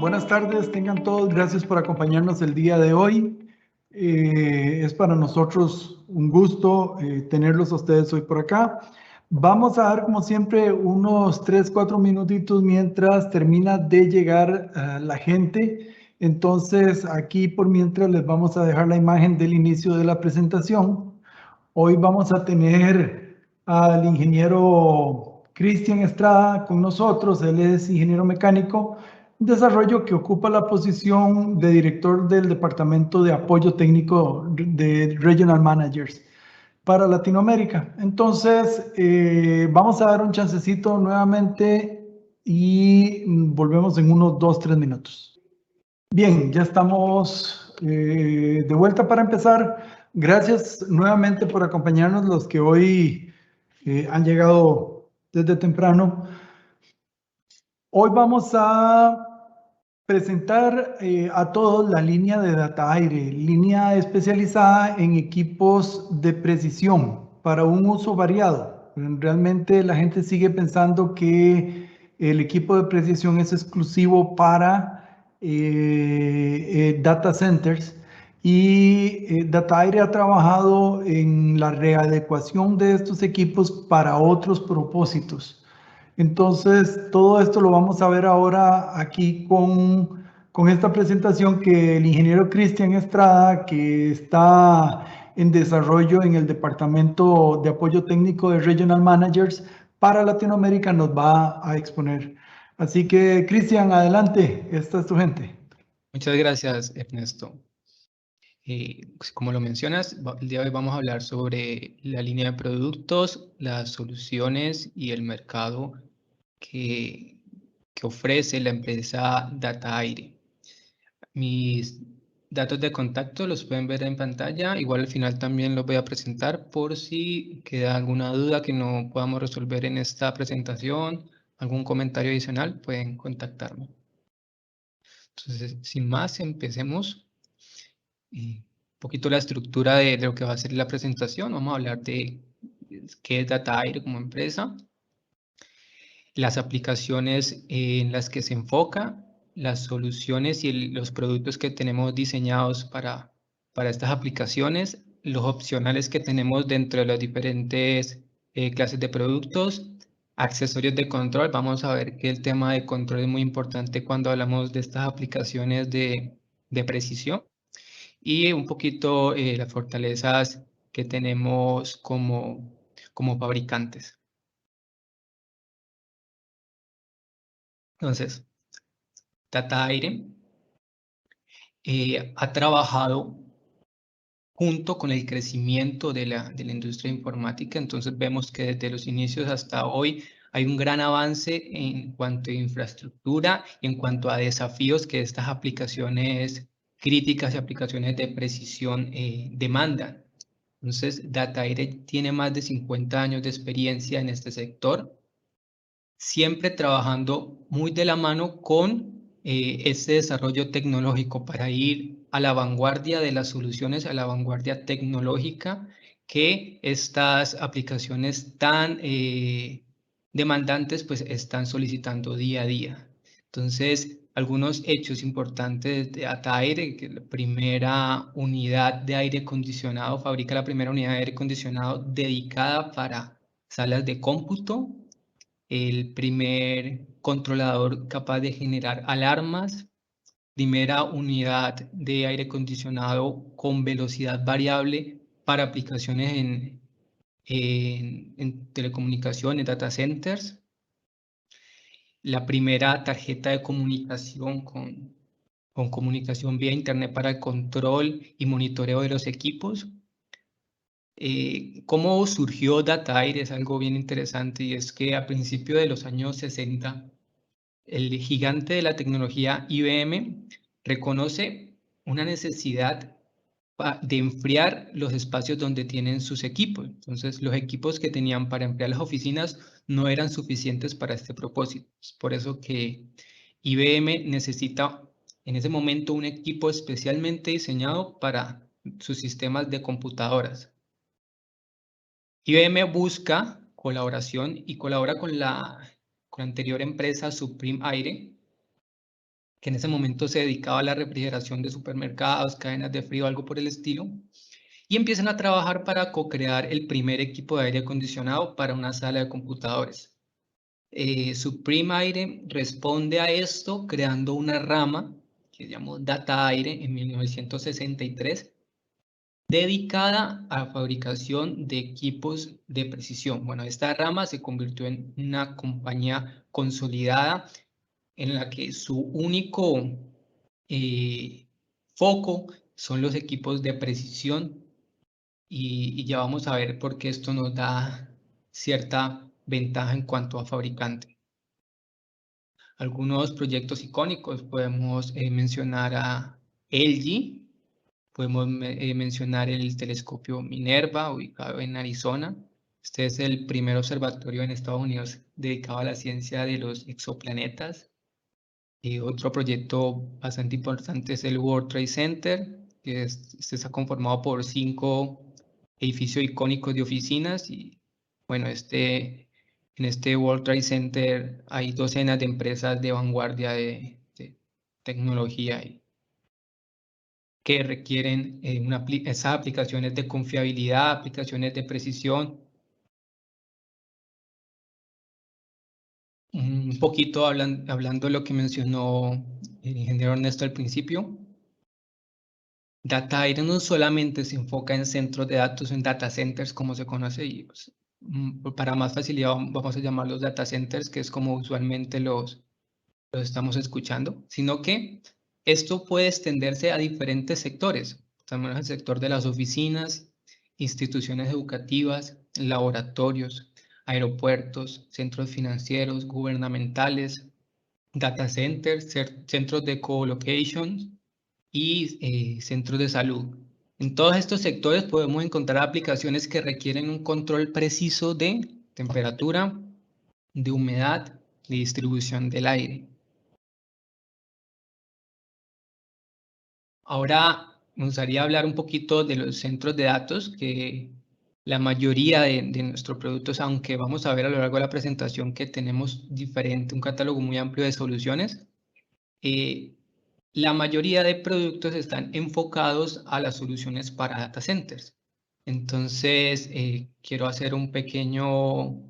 Buenas tardes, tengan todos. Gracias por acompañarnos el día de hoy. Es para nosotros un gusto tenerlos a ustedes hoy por acá. Vamos a dar, como siempre, unos 3, 4 minutitos mientras termina de llegar la gente. Entonces, aquí por mientras les vamos a dejar la imagen del inicio de la presentación. Hoy vamos a tener al ingeniero Cristian Estrada con nosotros. Él es ingeniero mecánico, desarrollo que ocupa la posición de director del Departamento de Apoyo Técnico de Regional Managers para Latinoamérica. Entonces, vamos a dar un chancecito nuevamente y volvemos en unos 2, 3 minutos. Bien, ya estamos de vuelta para empezar. Gracias nuevamente por acompañarnos los que hoy han llegado desde temprano. Hoy vamos a presentar a todos la línea de Data Aire, línea especializada en equipos de precisión para un uso variado. Realmente la gente sigue pensando que el equipo de precisión es exclusivo para data centers y Data Aire ha trabajado en la readecuación de estos equipos para otros propósitos. Entonces, todo esto lo vamos a ver ahora aquí con esta presentación que el ingeniero Cristian Estrada, que está en desarrollo en el Departamento de Apoyo Técnico de Regional Managers para Latinoamérica, nos va a exponer. Así que, Cristian, adelante, esta es tu gente. Muchas gracias, Ernesto. Pues como lo mencionas, el día de hoy vamos a hablar sobre la línea de productos, las soluciones y el mercado que ofrece la empresa Data Aire. Mis datos de contacto los pueden ver en pantalla. Igual al final también los voy a presentar por si queda alguna duda que no podamos resolver en esta presentación, algún comentario adicional, pueden contactarme. Entonces, sin más, empecemos. Un poquito la estructura de lo que va a ser la presentación. Vamos a hablar de qué es Data Aire como empresa, las aplicaciones en las que se enfoca, las soluciones y los productos que tenemos diseñados para estas aplicaciones, los opcionales que tenemos dentro de las diferentes clases de productos, accesorios de control. Vamos a ver que el tema de control es muy importante cuando hablamos de estas aplicaciones de precisión y un poquito las fortalezas que tenemos como fabricantes. Entonces, Data Aire ha trabajado junto con el crecimiento de la industria informática. Entonces vemos que desde los inicios hasta hoy hay un gran avance en cuanto a infraestructura y en cuanto a desafíos que estas aplicaciones críticas y aplicaciones de precisión demandan. Entonces, Data Aire tiene más de 50 años de experiencia en este sector, siempre trabajando muy de la mano con este desarrollo tecnológico para ir a la vanguardia de las soluciones, a la vanguardia tecnológica que estas aplicaciones tan demandantes pues están solicitando día a día. Entonces, algunos hechos importantes de Data Aire, que la primera unidad de aire acondicionado, fabrica la primera unidad de aire acondicionado dedicada para salas de cómputo, el primer controlador capaz de generar alarmas, primera unidad de aire acondicionado con velocidad variable para aplicaciones en telecomunicaciones, data centers, la primera tarjeta de comunicación con comunicación vía internet para el control y monitoreo de los equipos. ¿Cómo surgió Data Aire? Es algo bien interesante y es que a principios de los años 60, el gigante de la tecnología IBM reconoce una necesidad de enfriar los espacios donde tienen sus equipos. Entonces, los equipos que tenían para enfriar las oficinas no eran suficientes para este propósito. Es por eso que IBM necesita en ese momento un equipo especialmente diseñado para sus sistemas de computadoras. IBM busca colaboración y colabora con la anterior empresa Supreme Aire que en ese momento se dedicaba a la refrigeración de supermercados, cadenas de frío, algo por el estilo, y empiezan a trabajar para co-crear el primer equipo de aire acondicionado para una sala de computadores. Supreme Aire responde a esto creando una rama que se llamó Data Aire en 1963, dedicada a la fabricación de equipos de precisión. Bueno, esta rama se convirtió en una compañía consolidada en la que su único foco son los equipos de precisión y ya vamos a ver por qué esto nos da cierta ventaja en cuanto a fabricante. Algunos proyectos icónicos podemos mencionar a LG, podemos mencionar el telescopio Minerva, ubicado en Arizona. Este es el primer observatorio en Estados Unidos dedicado a la ciencia de los exoplanetas. Otro proyecto bastante importante es el World Trade Center, que este está conformado por 5 edificios icónicos de oficinas. Y bueno, en este World Trade Center hay docenas de empresas de vanguardia de tecnología que requieren esas aplicaciones de confiabilidad, aplicaciones de precisión. Un poquito hablando de lo que mencionó el ingeniero Ernesto al principio. Data Aire no solamente se enfoca en centros de datos, en data centers, como se conoce, y pues, para más facilidad vamos a llamarlos data centers, que es como usualmente los estamos escuchando, sino que esto puede extenderse a diferentes sectores. También el sector de las oficinas, instituciones educativas, laboratorios, aeropuertos, centros financieros, gubernamentales, data centers, centros de co-location y centros de salud. En todos estos sectores podemos encontrar aplicaciones que requieren un control preciso de temperatura, de humedad, de distribución del aire. Ahora me gustaría hablar un poquito de los centros de datos, que la mayoría de nuestros productos, aunque vamos a ver a lo largo de la presentación que tenemos un catálogo muy amplio de soluciones, la mayoría de productos están enfocados a las soluciones para data centers. Entonces, quiero hacer un pequeño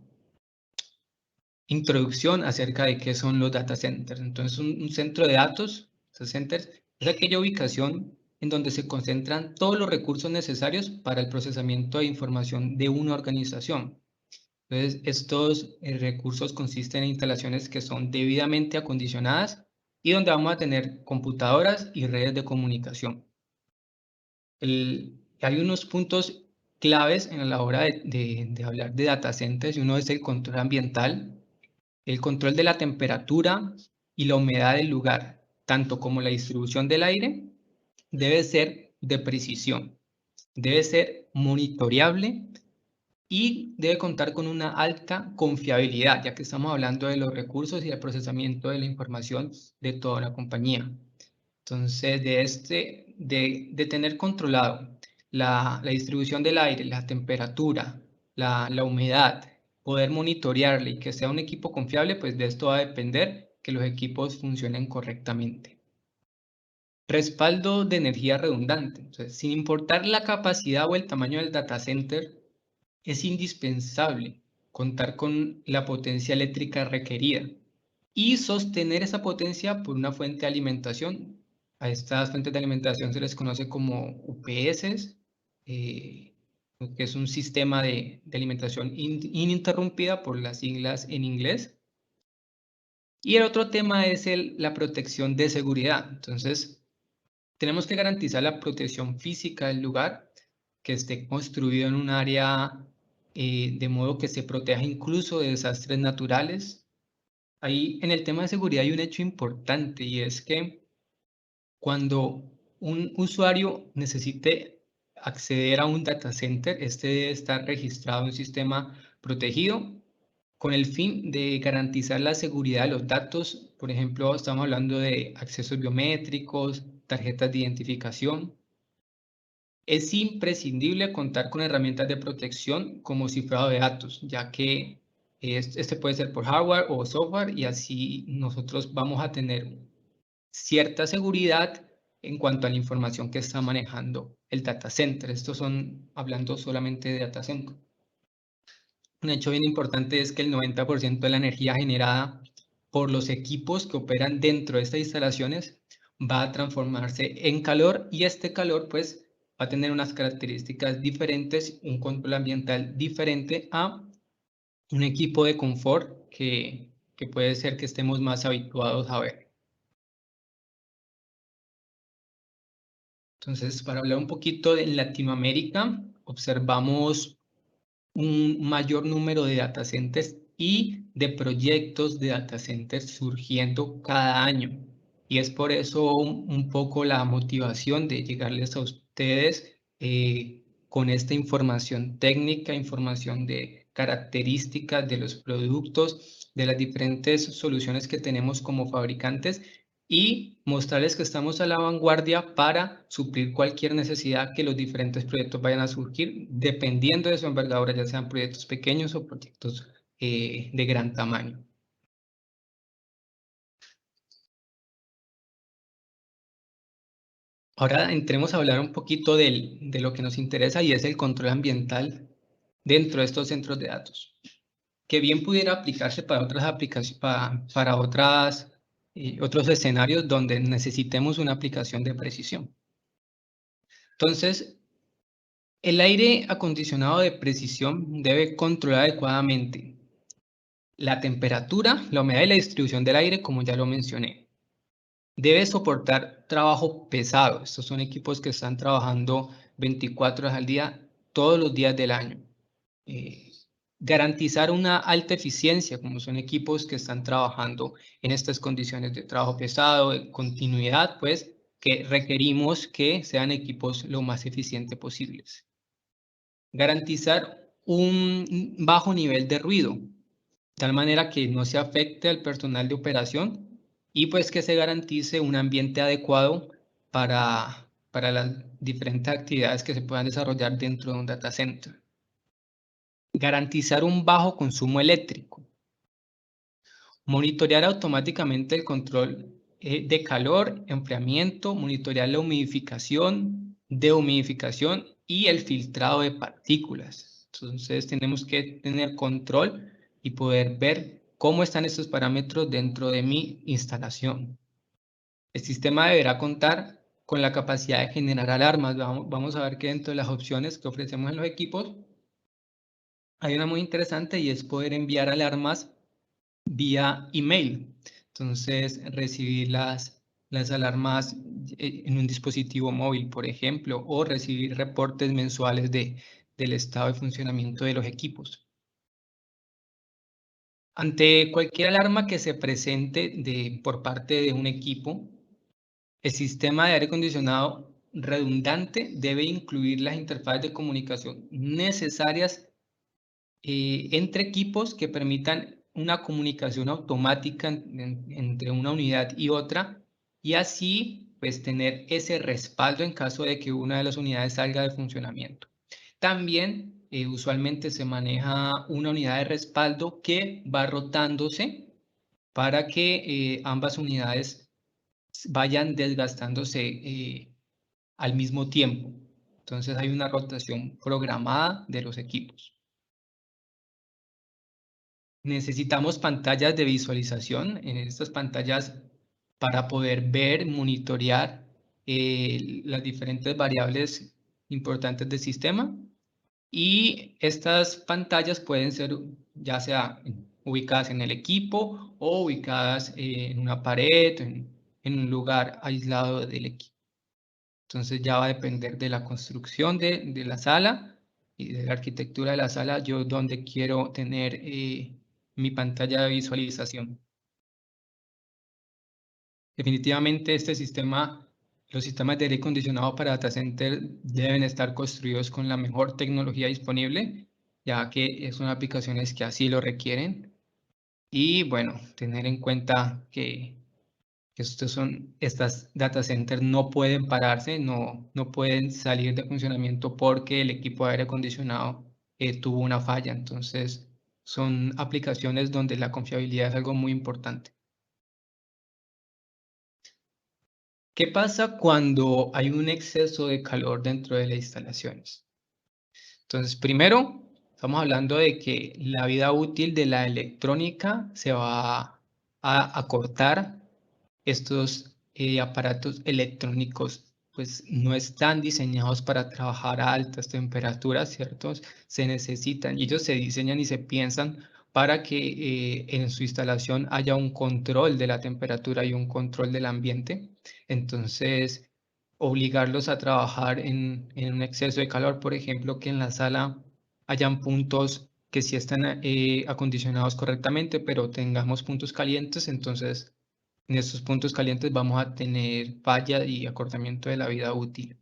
introducción acerca de qué son los data centers. Entonces, un centro de datos, data centers, es aquella ubicación en donde se concentran todos los recursos necesarios para el procesamiento de información de una organización. Entonces, estos recursos consisten en instalaciones que son debidamente acondicionadas y donde vamos a tener computadoras y redes de comunicación. Hay unos puntos claves en la hora de hablar de data centers, y uno es el control ambiental, el control de la temperatura y la humedad del lugar, tanto como la distribución del aire, debe ser de precisión, debe ser monitoreable y debe contar con una alta confiabilidad, ya que estamos hablando de los recursos y el procesamiento de la información de toda la compañía. Entonces, de tener controlado la distribución del aire, la temperatura, la humedad, poder monitorearle y que sea un equipo confiable, pues de esto va a depender que los equipos funcionen correctamente. Respaldo de energía redundante. Entonces, sin importar la capacidad o el tamaño del data center, es indispensable contar con la potencia eléctrica requerida y sostener esa potencia por una fuente de alimentación. A estas fuentes de alimentación se les conoce como UPS, que es un sistema de alimentación ininterrumpida por las siglas en inglés. Y el otro tema es la protección de seguridad. Entonces, tenemos que garantizar la protección física del lugar, que esté construido en un área de modo que se proteja incluso de desastres naturales. Ahí en el tema de seguridad hay un hecho importante, y es que cuando un usuario necesite acceder a un data center, este debe estar registrado en un sistema protegido con el fin de garantizar la seguridad de los datos. Por ejemplo, estamos hablando de accesos biométricos, tarjetas de identificación. Es imprescindible contar con herramientas de protección como cifrado de datos, ya que este puede ser por hardware o software, y así nosotros vamos a tener cierta seguridad en cuanto a la información que está manejando el data center. Estos son hablando solamente de data center. Un hecho bien importante es que el 90% de la energía generada por los equipos que operan dentro de estas instalaciones va a transformarse en calor, y este calor pues va a tener unas características diferentes, un control ambiental diferente a un equipo de confort que puede ser que estemos más habituados a ver. Entonces, para hablar un poquito de Latinoamérica, observamos un mayor número de data centers y de proyectos de data centers surgiendo cada año. Y es por eso un poco la motivación de llegarles a ustedes con esta información técnica, información de características de los productos, de las diferentes soluciones que tenemos como fabricantes, y mostrarles que estamos a la vanguardia para suplir cualquier necesidad que los diferentes proyectos vayan a surgir, dependiendo de su envergadura, ya sean proyectos pequeños o proyectos de gran tamaño. Ahora entremos a hablar un poquito de lo que nos interesa, y es el control ambiental dentro de estos centros de datos, que bien pudiera aplicarse para otras aplicaciones, para otros escenarios donde necesitemos una aplicación de precisión. Entonces, el aire acondicionado de precisión debe controlar adecuadamente la temperatura, la humedad y la distribución del aire, como ya lo mencioné. Debe soportar trabajo pesado. Estos son equipos que están trabajando 24 horas al día, todos los días del año. Garantizar una alta eficiencia, como son equipos que están trabajando en estas condiciones de trabajo pesado, de continuidad, pues que requerimos que sean equipos lo más eficientes posibles. Garantizar un bajo nivel de ruido, de tal manera que no se afecte al personal de operación, y pues que se garantice un ambiente adecuado para las diferentes actividades que se puedan desarrollar dentro de un data center. Garantizar un bajo consumo eléctrico. Monitorear automáticamente el control de calor, enfriamiento, monitorear la humidificación, dehumidificación y el filtrado de partículas. Entonces tenemos que tener control y poder ver cómo están estos parámetros dentro de mi instalación. El sistema deberá contar con la capacidad de generar alarmas. Vamos a ver que dentro de las opciones que ofrecemos en los equipos hay una muy interesante, y es poder enviar alarmas vía email. Entonces, recibir las alarmas en un dispositivo móvil, por ejemplo, o recibir reportes mensuales del estado de funcionamiento de los equipos. Ante cualquier alarma que se presente por parte de un equipo, el sistema de aire acondicionado redundante debe incluir las interfaces de comunicación necesarias entre equipos que permitan una comunicación automática entre una unidad y otra, y así pues tener ese respaldo en caso de que una de las unidades salga de funcionamiento. También usualmente se maneja una unidad de respaldo que va rotándose para que ambas unidades vayan desgastándose al mismo tiempo. Entonces hay una rotación programada de los equipos. Necesitamos pantallas de visualización en estas pantallas para poder ver, monitorear las diferentes variables importantes del sistema, y estas pantallas pueden ser ya sea ubicadas en el equipo o ubicadas en una pared, en un lugar aislado del equipo. Entonces ya va a depender de la construcción de la sala y de la arquitectura de la sala, yo donde quiero tener mi pantalla de visualización. Definitivamente los sistemas de aire acondicionado para data center deben estar construidos con la mejor tecnología disponible, ya que son aplicaciones que así lo requieren. Y bueno, tener en cuenta que estas data centers no pueden pararse, no pueden salir de funcionamiento porque el equipo de aire acondicionado tuvo una falla. Entonces, son aplicaciones donde la confiabilidad es algo muy importante. ¿Qué pasa cuando hay un exceso de calor dentro de las instalaciones? Entonces, primero, estamos hablando de que la vida útil de la electrónica se va a acortar. Estos aparatos electrónicos pues no están diseñados para trabajar a altas temperaturas, ¿cierto? Se necesitan, y ellos se diseñan y se piensan para que en su instalación haya un control de la temperatura y un control del ambiente. Entonces, obligarlos a trabajar en un exceso de calor, por ejemplo, que en la sala hayan puntos que sí están acondicionados correctamente, pero tengamos puntos calientes, entonces en estos puntos calientes vamos a tener falla y acortamiento de la vida útil.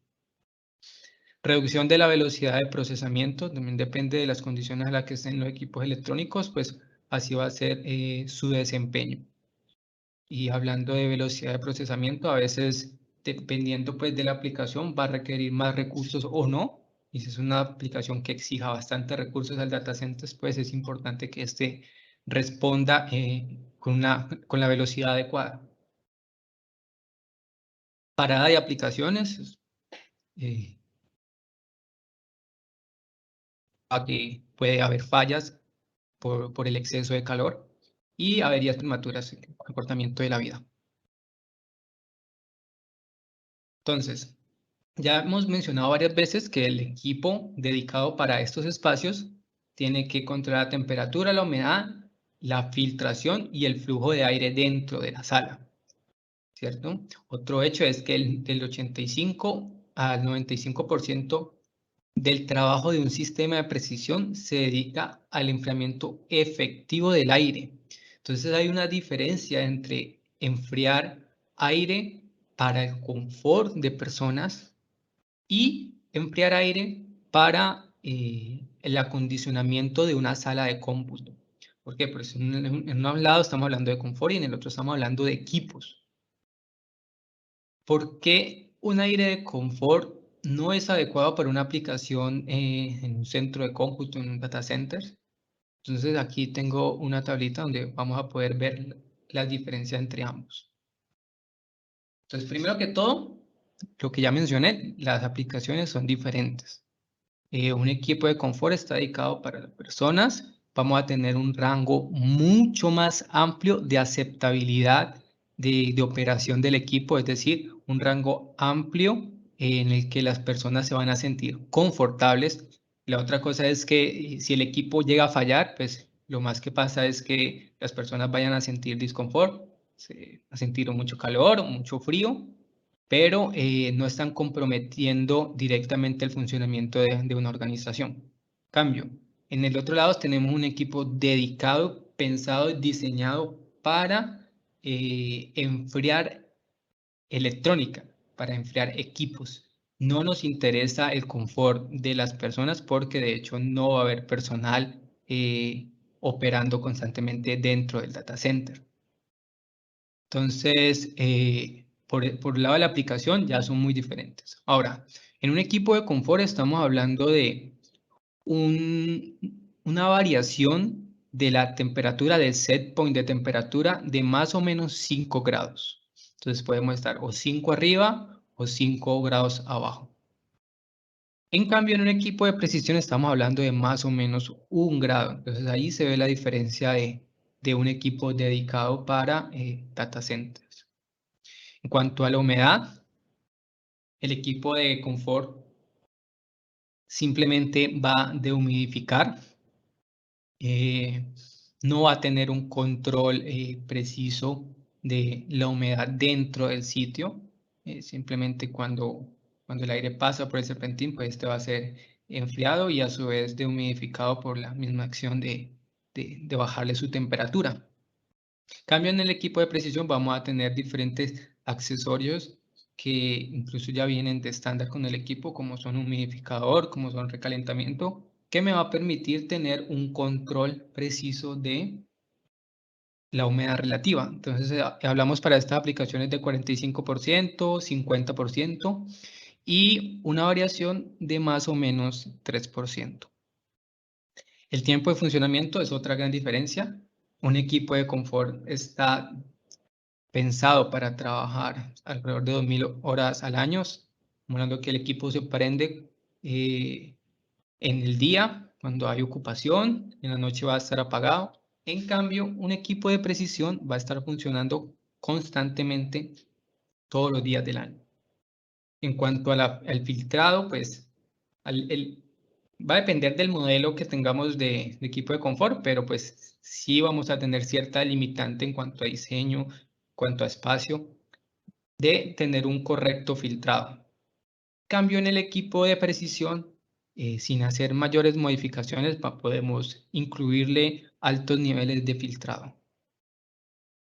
Reducción de la velocidad de procesamiento, también depende de las condiciones en las que estén los equipos electrónicos, pues así va a ser su desempeño. Y hablando de velocidad de procesamiento, a veces dependiendo pues de la aplicación va a requerir más recursos o no. Y si es una aplicación que exija bastante recursos al data center, pues es importante que este responda con la velocidad adecuada. Parada de aplicaciones, aquí puede haber fallas por el exceso de calor y averías prematuras, acortamiento de la vida. Entonces, ya hemos mencionado varias veces que el equipo dedicado para estos espacios tiene que controlar la temperatura, la humedad, la filtración y el flujo de aire dentro de la sala, ¿cierto? Otro hecho es que del 85 al 95% del trabajo de un sistema de precisión se dedica al enfriamiento efectivo del aire. Entonces hay una diferencia entre enfriar aire para el confort de personas y enfriar aire para el acondicionamiento de una sala de cómputo. ¿Por qué? Porque en un lado estamos hablando de confort y en el otro estamos hablando de equipos. ¿Por qué un aire de confort no es adecuado para una aplicación en un centro de cómputo, en un data center? Entonces aquí tengo una tablita donde vamos a poder ver la diferencia entre ambos. Entonces, primero que todo, lo que ya mencioné, las aplicaciones son diferentes. Un equipo de confort está dedicado para las personas. Vamos a tener un rango mucho más amplio de aceptabilidad de operación del equipo, es decir, un rango amplio en el que las personas se van a sentir confortables. La otra cosa es que si el equipo llega a fallar, pues lo más que pasa es que las personas vayan a sentir disconfort, a sentir mucho calor, mucho frío, pero no están comprometiendo directamente el funcionamiento de una organización. Cambio, en el otro lado tenemos un equipo dedicado, pensado y diseñado para enfriar electrónica, para enfriar equipos. No nos interesa el confort de las personas porque de hecho no va a haber personal operando constantemente dentro del data center. Entonces, por el lado de la aplicación ya son muy diferentes. Ahora, en un equipo de confort estamos hablando de una variación de la temperatura del set point de temperatura de más o menos 5 grados. Entonces podemos estar o 5 arriba o 5 grados abajo. En cambio, en un equipo de precisión estamos hablando de más o menos 1 grado. Entonces ahí se ve la diferencia de un equipo dedicado para data centers. En cuanto a la humedad, el equipo de confort simplemente va a dehumidificar, no va a tener un control preciso de la humedad dentro del sitio. Simplemente cuando el aire pasa por el serpentín, pues este va a ser enfriado y a su vez dehumidificado por la misma acción de bajarle su temperatura. Cambio en el equipo de precisión vamos a tener diferentes accesorios que incluso ya vienen de estándar con el equipo, como son humidificador, como son recalentamiento, que me va a permitir tener un control preciso de la humedad relativa. Entonces hablamos para estas aplicaciones de 45%, 50% y una variación de más o menos 3%. El tiempo de funcionamiento es otra gran diferencia. Un equipo de confort está pensado para trabajar alrededor de 2000 horas al año, hablando que el equipo se prende en el día, cuando hay ocupación, en la noche va a estar apagado. En cambio, un equipo de precisión va a estar funcionando constantemente todos los días del año. En cuanto al filtrado, pues va a depender del modelo que tengamos de equipo de confort, pero pues sí vamos a tener cierta limitante en cuanto a diseño, en cuanto a espacio, de tener un correcto filtrado. Cambio en el equipo de precisión, sin hacer mayores modificaciones, podemos incluirle altos niveles de filtrado.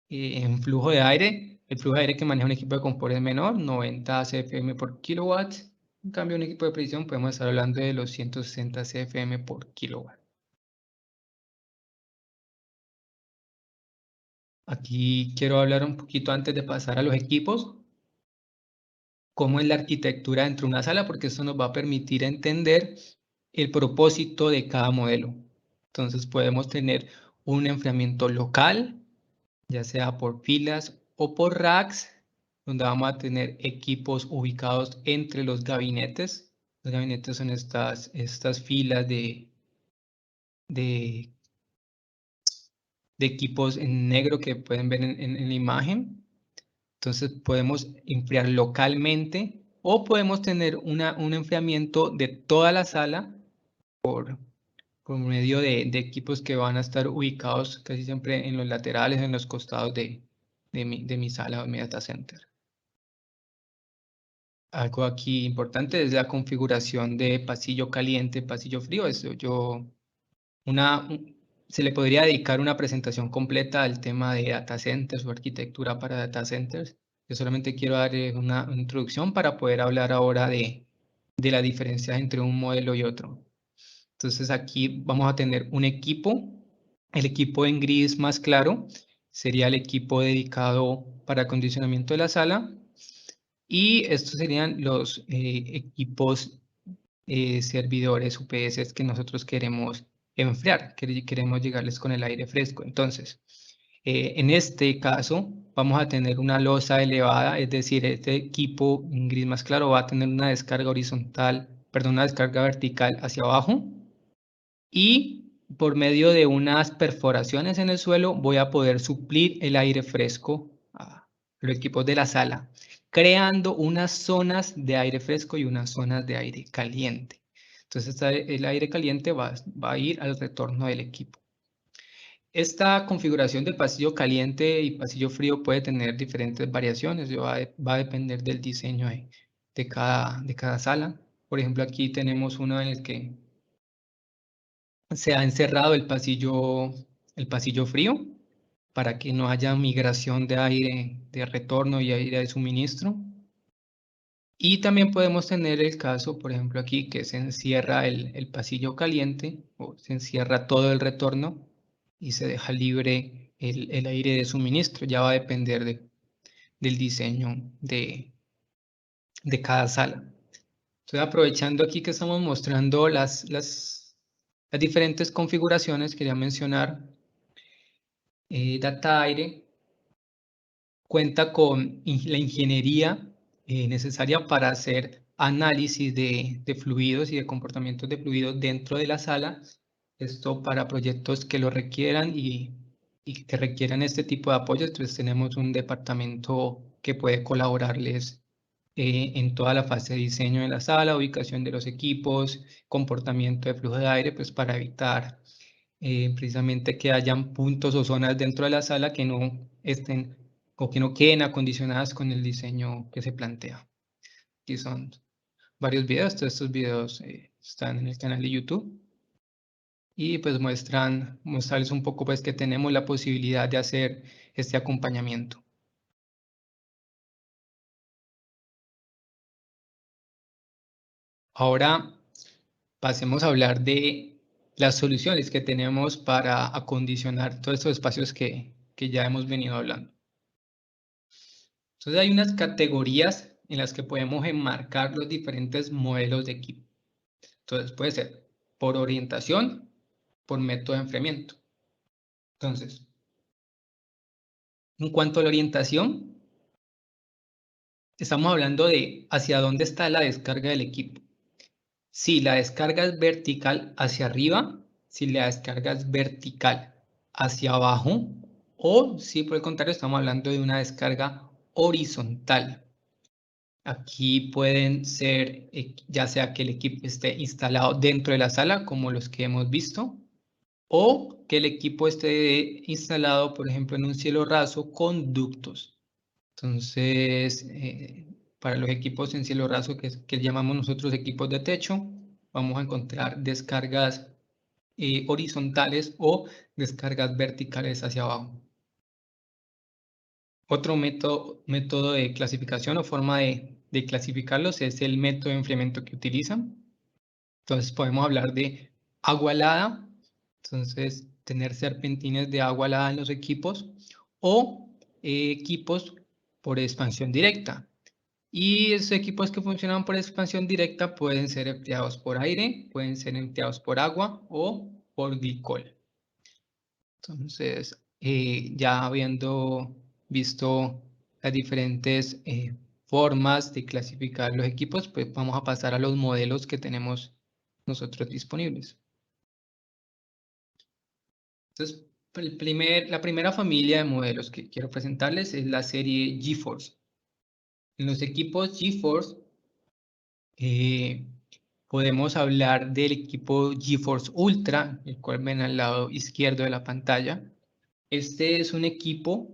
En flujo de aire, el flujo de aire que maneja un equipo de confort es menor, 90 CFM por kilowatt. En cambio, un equipo de precisión podemos estar hablando de los 160 CFM por kilowatt. Aquí quiero hablar un poquito antes de pasar a los equipos, cómo es la arquitectura dentro de una sala, porque esto nos va a permitir entender el propósito de cada modelo. Entonces podemos tener un enfriamiento local, ya sea por filas o por racks, donde vamos a tener equipos ubicados entre los gabinetes. Los gabinetes son estas filas de equipos en negro que pueden ver en la imagen. Entonces podemos enfriar localmente o podemos tener un enfriamiento de toda la sala por medio de equipos que van a estar ubicados casi siempre en los laterales, en los costados de mi sala o mi data center. Algo aquí importante es la configuración de pasillo caliente, pasillo frío. Eso se le podría dedicar una presentación completa al tema de data centers o arquitectura para data centers. Yo solamente quiero dar una introducción para poder hablar ahora de la diferencia entre un modelo y otro. Entonces aquí vamos a tener un equipo. El equipo en gris más claro sería el equipo dedicado para acondicionamiento de la sala. Y estos serían los equipos servidores UPS que nosotros queremos enfriar, queremos llegarles con el aire fresco. Entonces, en este caso, vamos a tener una losa elevada, es decir, este equipo en gris más claro va a tener una descarga horizontal, perdón, una descarga vertical hacia abajo y por medio de unas perforaciones en el suelo voy a poder suplir el aire fresco a los equipos de la sala, creando unas zonas de aire fresco y unas zonas de aire caliente. Entonces el aire caliente va a ir al retorno del equipo. Esta configuración de pasillo caliente y pasillo frío puede tener diferentes variaciones, va a depender del diseño de cada sala. Por ejemplo, aquí tenemos uno en el que se ha encerrado el pasillo frío para que no haya migración de aire de retorno y aire de suministro. Y también podemos tener el caso, por ejemplo, aquí que se encierra el pasillo caliente o se encierra todo el retorno y se deja libre el aire de suministro. Ya va a depender del diseño de cada sala. Estoy aprovechando aquí que estamos mostrando las diferentes configuraciones, quería mencionar Data Aire cuenta con la ingeniería necesaria para hacer análisis de fluidos y de comportamientos de fluidos dentro de la sala. Esto para proyectos que lo requieran y que requieran este tipo de apoyo. Entonces tenemos un departamento que puede colaborarles en toda la fase de diseño de la sala, ubicación de los equipos, comportamiento de flujo de aire, pues para evitar precisamente que hayan puntos o zonas dentro de la sala que no estén o que no queden acondicionadas con el diseño que se plantea. Aquí son varios videos, todos estos videos están en el canal de YouTube y pues mostrarles un poco pues que tenemos la posibilidad de hacer este acompañamiento. Ahora pasemos a hablar de las soluciones que tenemos para acondicionar todos estos espacios que ya hemos venido hablando. Entonces hay unas categorías en las que podemos enmarcar los diferentes modelos de equipo. Entonces puede ser por orientación, por método de enfriamiento. Entonces, En cuanto a la orientación, estamos hablando de hacia dónde está la descarga del equipo. Si la descarga es vertical hacia arriba, si la descarga es vertical hacia abajo, o si por el contrario estamos hablando de una descarga horizontal. Aquí pueden ser, ya sea que el equipo esté instalado dentro de la sala, como los que hemos visto, o que el equipo esté instalado, por ejemplo, en un cielo raso con ductos. Entonces, para los equipos en cielo raso que llamamos nosotros equipos de techo, vamos a encontrar descargas horizontales o descargas verticales hacia abajo. Otro método de clasificación o forma de clasificarlos es el método de enfriamiento que utilizan. Entonces podemos hablar de agua helada, entonces tener serpentines de agua helada en los equipos o equipos por expansión directa. Y esos equipos que funcionan por expansión directa pueden ser enfriados por aire, pueden ser enfriados por agua o por glicol. Entonces, ya habiendo visto las diferentes formas de clasificar los equipos, pues vamos a pasar a los modelos que tenemos nosotros disponibles. Entonces, la primera familia de modelos que quiero presentarles es la serie GeForce. En los equipos GeForce podemos hablar del equipo GeForce Ultra, el cual ven al lado izquierdo de la pantalla. Este es un equipo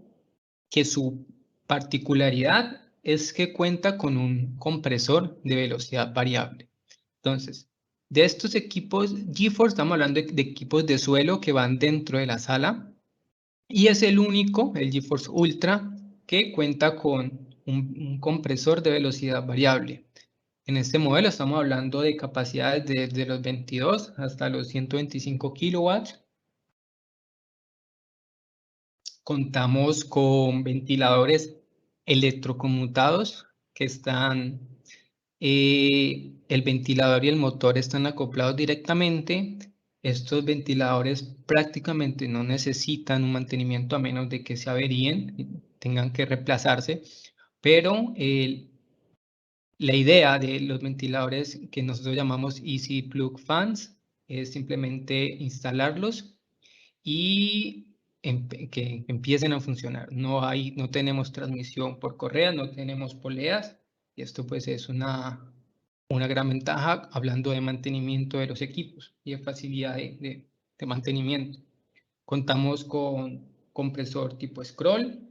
que su particularidad es que cuenta con un compresor de velocidad variable. Entonces, de estos equipos GeForce, estamos hablando de equipos de suelo que van dentro de la sala, y es el único, el GeForce Ultra, que cuenta con un compresor de velocidad variable. En este modelo estamos hablando de capacidades desde los 22 hasta los 125 kilowatts. Contamos con ventiladores electroconmutados que están, el ventilador y el motor están acoplados directamente. Estos ventiladores prácticamente no necesitan un mantenimiento a menos de que se averíen, tengan que reemplazarse, pero la idea de los ventiladores que nosotros llamamos Easy Plug Fans es simplemente instalarlos y que empiecen a funcionar. No tenemos transmisión por correa, no tenemos poleas, y esto pues es una gran ventaja hablando de mantenimiento de los equipos y de facilidad de mantenimiento. Contamos con compresor tipo scroll.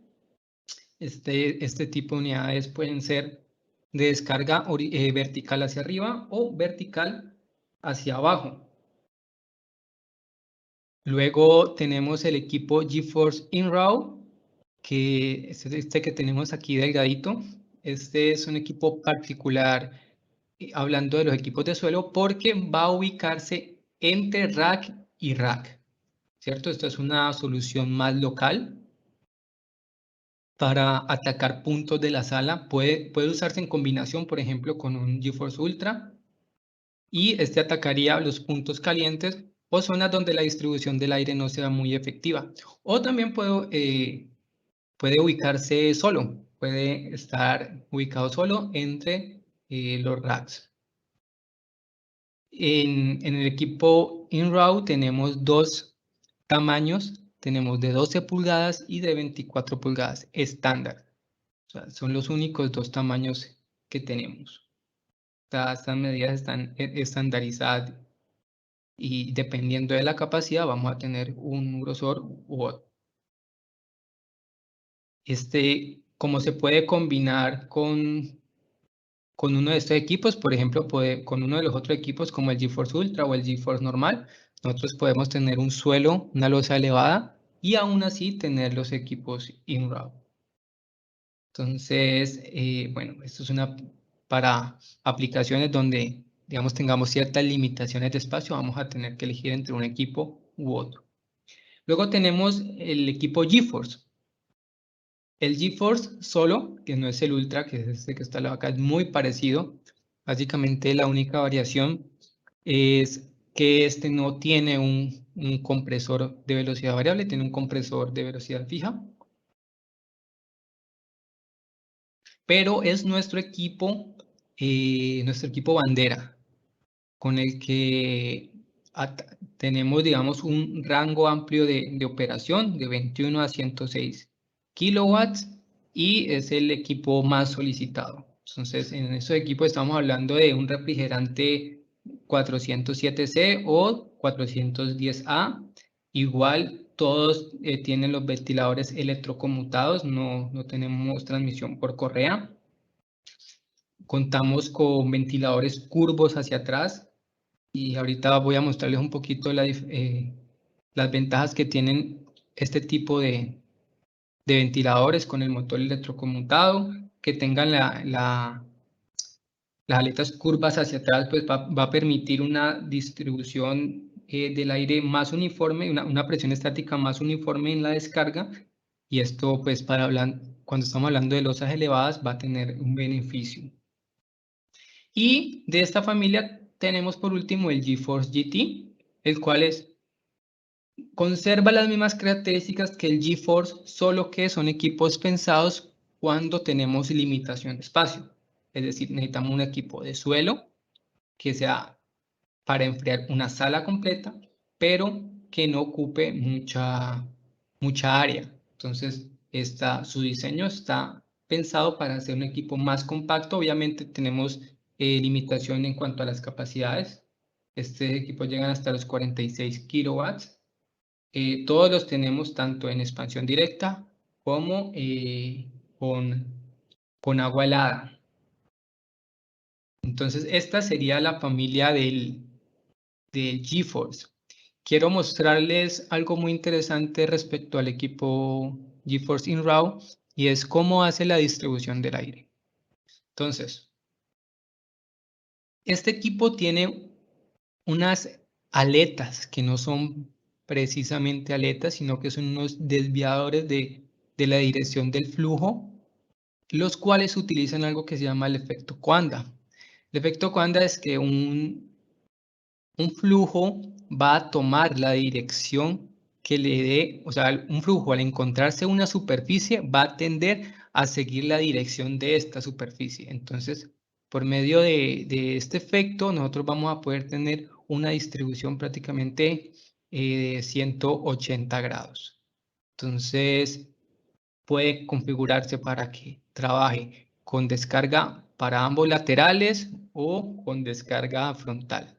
Este tipo de unidades pueden ser de descarga vertical hacia arriba o vertical hacia abajo. Luego tenemos el equipo GeForce InRaw, que es este que tenemos aquí delgadito. Este es un equipo particular, hablando de los equipos de suelo, porque va a ubicarse entre rack y rack, ¿cierto? Esto es una solución más local para atacar puntos de la sala. Puede usarse en combinación, por ejemplo, con un GeForce Ultra, y este atacaría los puntos calientes o zonas donde la distribución del aire no sea muy efectiva. O también puede ubicarse solo, puede estar ubicado solo entre los racks. En el equipo InRaw tenemos dos tamaños, tenemos de 12 pulgadas y de 24 pulgadas estándar. O sea, son los únicos dos tamaños que tenemos. Estas medidas están estandarizadas y dependiendo de la capacidad vamos a tener un grosor u otro. Como se puede combinar con uno de estos equipos, por ejemplo, con uno de los otros equipos como el GeForce Ultra o el GeForce normal, nosotros podemos tener un suelo, una losa elevada y aún así tener los equipos InRaw. Entonces, bueno, esto es para aplicaciones donde, digamos, tengamos ciertas limitaciones de espacio, vamos a tener que elegir entre un equipo u otro. Luego tenemos el equipo GeForce. El GeForce solo, que no es el Ultra, que es este que está acá, es muy parecido. Básicamente la única variación es que este no tiene un compresor de velocidad variable, tiene un compresor de velocidad fija. pero es nuestro equipo bandera, con el que tenemos, digamos, un rango amplio de operación de 21 a 106 kilowatts y es el equipo más solicitado. Entonces, en esos equipos estamos hablando de un refrigerante 407C o 410A. Igual, todos tienen los ventiladores electroconmutados, no tenemos transmisión por correa. Contamos con ventiladores curvos hacia atrás y ahorita voy a mostrarles un poquito las ventajas que tienen este tipo de ventiladores con el motor electroconmutado, que tengan las aletas curvas hacia atrás, pues va a permitir una distribución del aire más uniforme, una presión estática más uniforme en la descarga, y esto pues cuando estamos hablando de losas elevadas va a tener un beneficio. Y de esta familia tenemos por último el GeForce GT, el cual conserva las mismas características que el GeForce, solo que son equipos pensados cuando tenemos limitación de espacio. Es decir, necesitamos un equipo de suelo que sea para enfriar una sala completa, pero que no ocupe mucha área. Entonces, su diseño está pensado para hacer un equipo más compacto. Obviamente tenemos limitación en cuanto a las capacidades. Este equipo llegan hasta los 46 kilowatts. Todos los tenemos tanto en expansión directa como con agua helada. Entonces, esta sería la familia del GeForce. Quiero mostrarles algo muy interesante respecto al equipo GeForce InRAW y es cómo hace la distribución del aire. Entonces, este equipo tiene unas aletas que no son precisamente aletas, sino que son unos desviadores de la dirección del flujo, los cuales utilizan algo que se llama el efecto Coanda. El efecto Coanda es que un flujo va a tomar la dirección que le dé, o sea, un flujo al encontrarse una superficie va a tender a seguir la dirección de esta superficie. Entonces, por medio de este efecto, nosotros vamos a poder tener una distribución prácticamente de 180 grados. Entonces, puede configurarse para que trabaje con descarga para ambos laterales o con descarga frontal,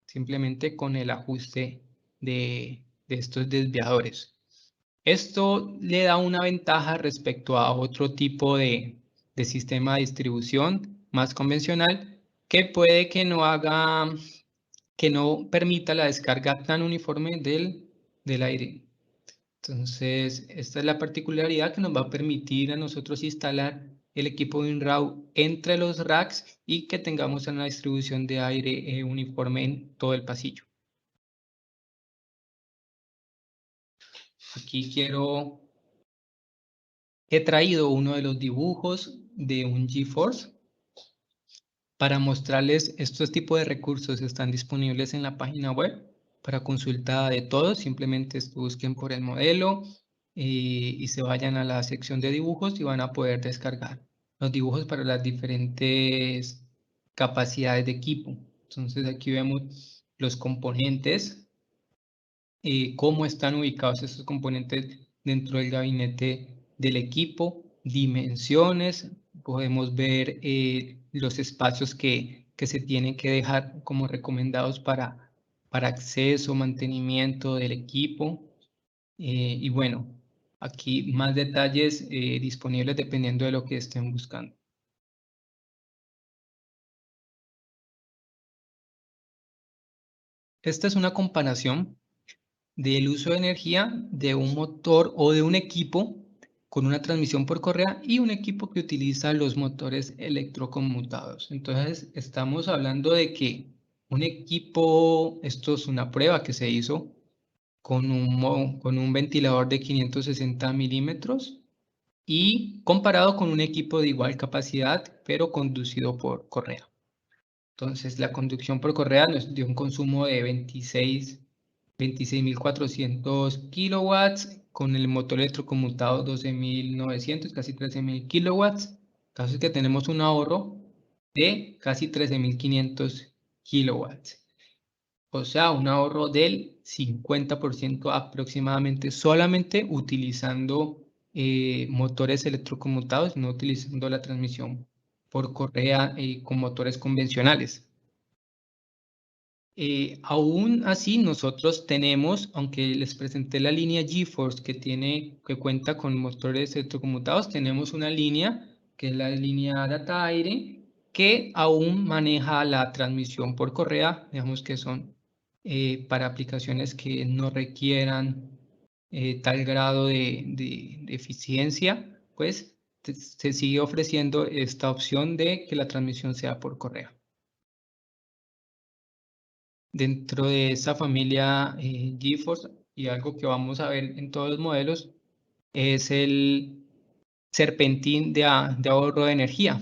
simplemente con el ajuste de estos desviadores. Esto le da una ventaja respecto a otro tipo de sistema de distribución más convencional que puede que no permita la descarga tan uniforme del aire. Entonces, esta es la particularidad que nos va a permitir a nosotros instalar el equipo de InRAW entre los racks y que tengamos una distribución de aire uniforme en todo el pasillo. Aquí he traído uno de los dibujos de un GeForce para mostrarles estos tipos de recursos. Están disponibles en la página web para consulta de todos. Simplemente busquen por el modelo y se vayan a la sección de dibujos y van a poder descargar los dibujos para las diferentes capacidades de equipo. Entonces aquí vemos los componentes, cómo están ubicados estos componentes dentro del gabinete del equipo, dimensiones, podemos ver los espacios que se tienen que dejar como recomendados para acceso, mantenimiento del equipo. Y bueno, aquí más detalles disponibles dependiendo de lo que estén buscando. Esta es una comparación del uso de energía de un motor o de un equipo con una transmisión por correa y un equipo que utiliza los motores electroconmutados. Entonces, estamos hablando de que un equipo, esto es una prueba que se hizo con un ventilador de 560 milímetros y comparado con un equipo de igual capacidad, pero conducido por correa. Entonces, la conducción por correa nos dio un consumo de 26.400 kilowatts, con el motor electroconmutado 12.900, casi 13.000 kilowatts, Caso es que tenemos un ahorro de casi 13.500 kilowatts. O sea, un ahorro del 50% aproximadamente, solamente utilizando motores electroconmutados, no utilizando la transmisión por correa con motores convencionales. Aún así, nosotros tenemos, aunque les presenté la línea GeForce que cuenta con motores electroconmutados, tenemos una línea que es la línea Data Aire, que aún maneja la transmisión por correa, digamos que son para aplicaciones que no requieran tal grado de eficiencia, pues se sigue ofreciendo esta opción de que la transmisión sea por correa. Dentro de esa familia GeForce, y algo que vamos a ver en todos los modelos, es el serpentín de ahorro de energía.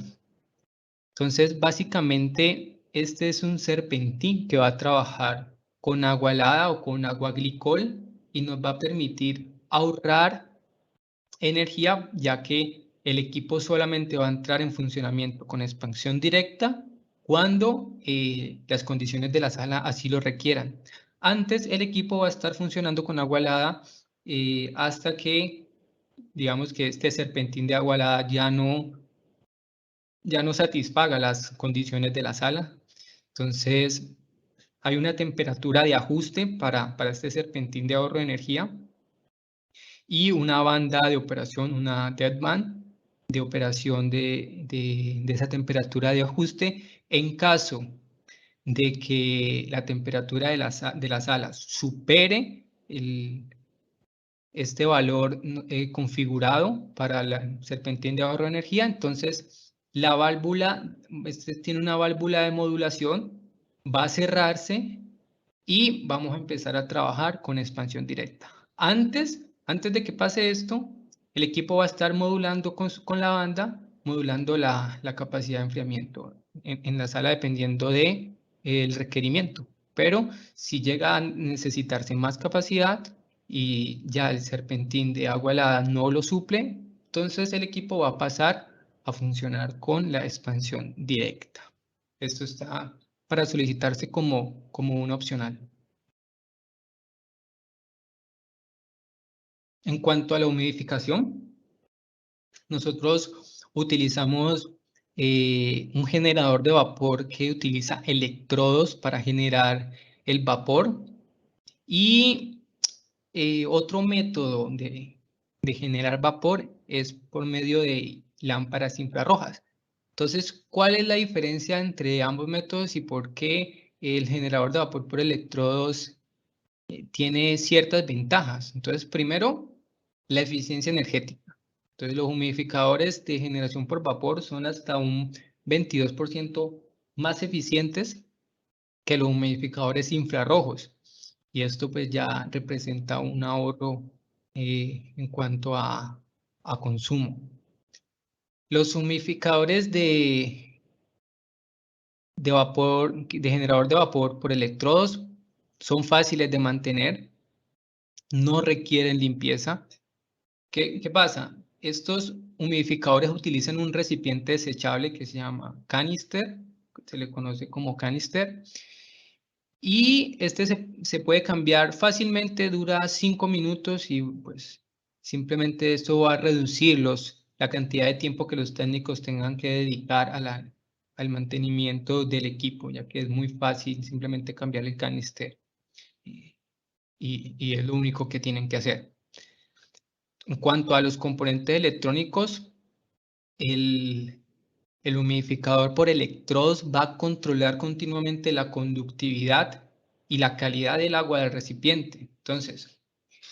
Entonces, básicamente, este es un serpentín que va a trabajar con agua helada o con agua glicol y nos va a permitir ahorrar energía, ya que el equipo solamente va a entrar en funcionamiento con expansión directa cuando las condiciones de la sala así lo requieran. Antes el equipo va a estar funcionando con agua helada hasta que, digamos que este serpentín de agua helada ya no satisfaga las condiciones de la sala. Entonces, hay una temperatura de ajuste para este serpentín de ahorro de energía y una banda de operación, una deadband de operación de esa temperatura de ajuste en caso de que la temperatura de las alas supere este valor configurado para el serpentín de ahorro de energía. Entonces, la válvula, tiene una válvula de modulación, va a cerrarse y vamos a empezar a trabajar con expansión directa. Antes de que pase esto, el equipo va a estar modulando con la banda, modulando la capacidad de enfriamiento en la sala dependiendo del requerimiento. Pero si llega a necesitarse más capacidad y ya el serpentín de agua helada no lo suple, entonces el equipo va a pasar a funcionar con la expansión directa. Esto está para solicitarse como una opcional. En cuanto a la humidificación, nosotros utilizamos un generador de vapor que utiliza electrodos para generar el vapor y otro método de generar vapor es por medio de lámparas infrarrojas. Entonces, ¿cuál es la diferencia entre ambos métodos y por qué el generador de vapor por electrodos tiene ciertas ventajas? Entonces, primero, la eficiencia energética. Entonces, los humidificadores de generación por vapor son hasta un 22% más eficientes que los humidificadores infrarrojos. Y esto pues ya representa un ahorro en cuanto a consumo. Los humidificadores de vapor, de generador de vapor por electrodos son fáciles de mantener, no requieren limpieza. ¿Qué pasa? Estos humidificadores utilizan un recipiente desechable que se llama canister, se le conoce como canister, y este se puede cambiar fácilmente, dura 5 minutos y pues simplemente esto va a reducir la cantidad de tiempo que los técnicos tengan que dedicar al mantenimiento del equipo, ya que es muy fácil simplemente cambiar el canister y es lo único que tienen que hacer. En cuanto a los componentes electrónicos, el humidificador por electrodos va a controlar continuamente la conductividad y la calidad del agua del recipiente. Entonces,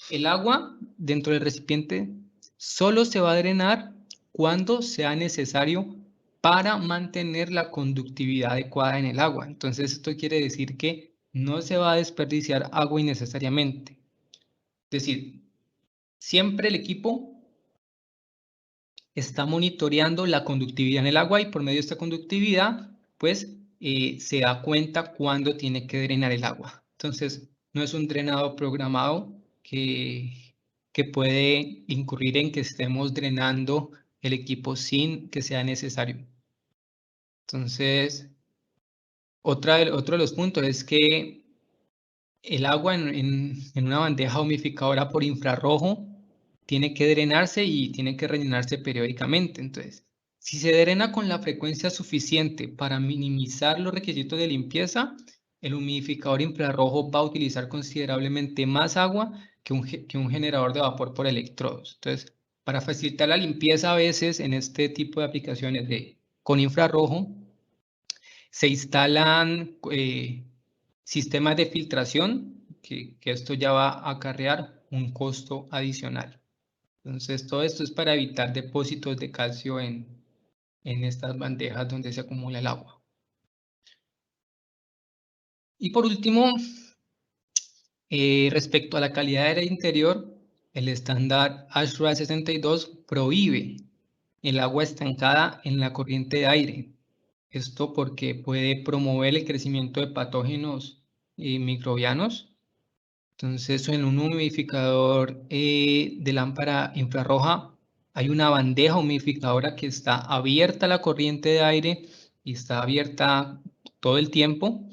el agua dentro del recipiente solo se va a drenar cuando sea necesario para mantener la conductividad adecuada en el agua. Entonces, esto quiere decir que no se va a desperdiciar agua innecesariamente. Es decir, siempre el equipo está monitoreando la conductividad en el agua y por medio de esta conductividad, pues se da cuenta cuándo tiene que drenar el agua. Entonces, no es un drenado programado que puede incurrir en que estemos drenando el equipo sin que sea necesario. Entonces, otro de los puntos es que el agua en una bandeja humidificadora por infrarrojo tiene que drenarse y tiene que rellenarse periódicamente. Entonces, si se drena con la frecuencia suficiente para minimizar los requisitos de limpieza, el humidificador infrarrojo va a utilizar considerablemente más agua que un generador de vapor por electrodos. Entonces, para facilitar la limpieza a veces en este tipo de aplicaciones con infrarrojo, se instalan sistemas de filtración, que esto ya va a acarrear un costo adicional. Entonces, todo esto es para evitar depósitos de calcio en estas bandejas donde se acumula el agua. Y por último, respecto a la calidad del interior, el estándar ASHRAE 62 prohíbe el agua estancada en la corriente de aire. Esto porque puede promover el crecimiento de patógenos microbianos. Entonces, en un humidificador de lámpara infrarroja hay una bandeja humidificadora que está abierta a la corriente de aire y está abierta todo el tiempo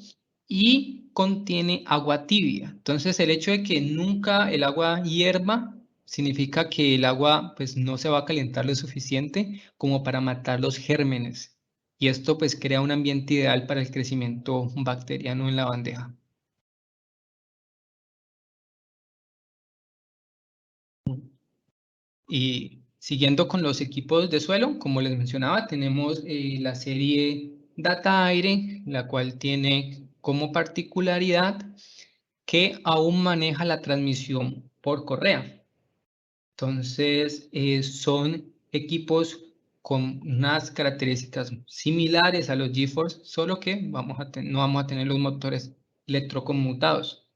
y contiene agua tibia. Entonces, el hecho de que nunca el agua hierva significa que el agua pues, no se va a calentar lo suficiente como para matar los gérmenes. Y esto pues crea un ambiente ideal para el crecimiento bacteriano en la bandeja. Y siguiendo con los equipos de suelo, como les mencionaba, tenemos la serie Data Aire, la cual tiene como particularidad que aún maneja la transmisión por correa. Entonces, son equipos con unas características similares a los GeForce, solo que no vamos a tener los motores electroconmutados.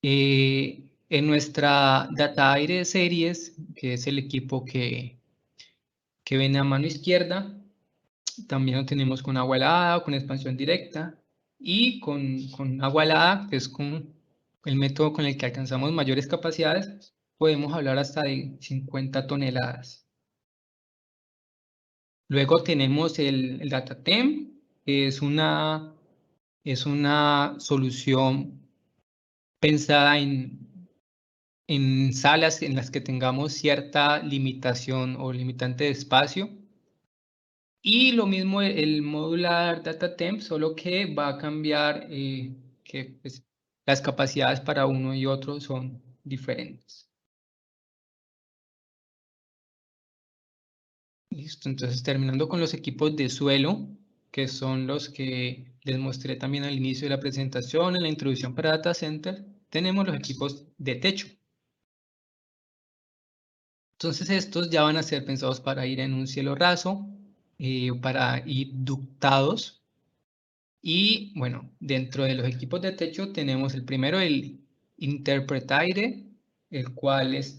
En nuestra Data Aire Series, que es el equipo que ven a mano izquierda, también lo tenemos con agua helada, con expansión directa y con agua helada, que es con el método con el que alcanzamos mayores capacidades, podemos hablar hasta de 50 toneladas. Luego tenemos el DataTemp, que es una solución pensada en salas en las que tengamos cierta limitación o limitante de espacio. Y lo mismo el modular DataTemp, solo que va a cambiar que pues, las capacidades para uno y otro son diferentes. Listo, entonces terminando con los equipos de suelo, que son los que les mostré también al inicio de la presentación, en la introducción para Data Center, tenemos los equipos de techo. Entonces estos ya van a ser pensados para ir en un cielo raso, para ir ductados. Y bueno, dentro de los equipos de techo tenemos el primero, el Interpretaire, el cual es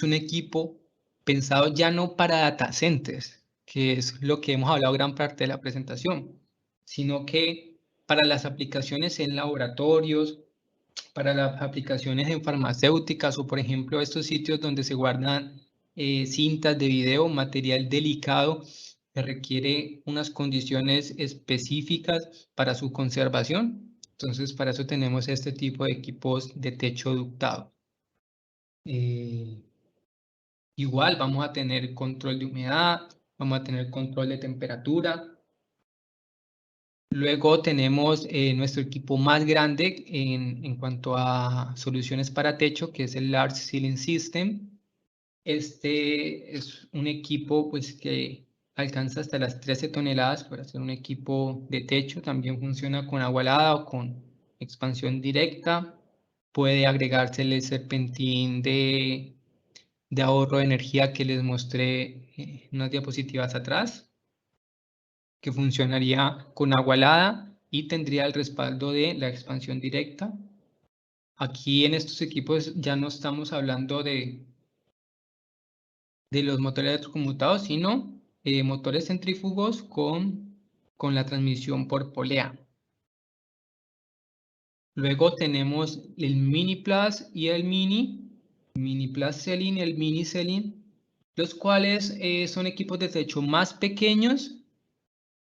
un equipo pensado ya no para data centers, que es lo que hemos hablado gran parte de la presentación, sino que para las aplicaciones en laboratorios, para las aplicaciones en farmacéuticas o por ejemplo estos sitios donde se guardan cintas de video, material delicado que requiere unas condiciones específicas para su conservación. Entonces para eso tenemos este tipo de equipos de techo ductado. Igual vamos a tener control de humedad, vamos a tener control de temperatura. Luego tenemos nuestro equipo más grande en cuanto a soluciones para techo, que es el Large Ceiling System. Este es un equipo pues, que alcanza hasta las 13 toneladas para ser un equipo de techo. También funciona con agua helada o con expansión directa. Puede agregarse el serpentín de ahorro de energía que les mostré en unas diapositivas atrás, que funcionaría con agua helada y tendría el respaldo de la expansión directa. Aquí en estos equipos ya no estamos hablando de los motores electroconmutados, sino motores centrífugos con la transmisión por polea. Luego tenemos el Mini Plus y el Mini Plus Ceiling y el Mini Ceiling. los cuales son equipos de techo más pequeños.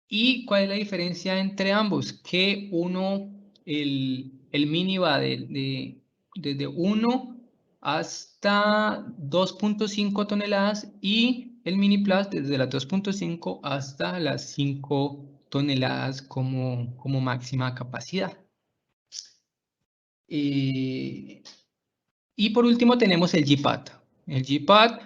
¿Y cuál es la diferencia entre ambos? Que uno, el mini va desde 1 hasta 2.5 toneladas y el mini plus desde las 2.5 hasta las 5 toneladas como máxima capacidad. Y por último tenemos el G-Pad. El G-Pad,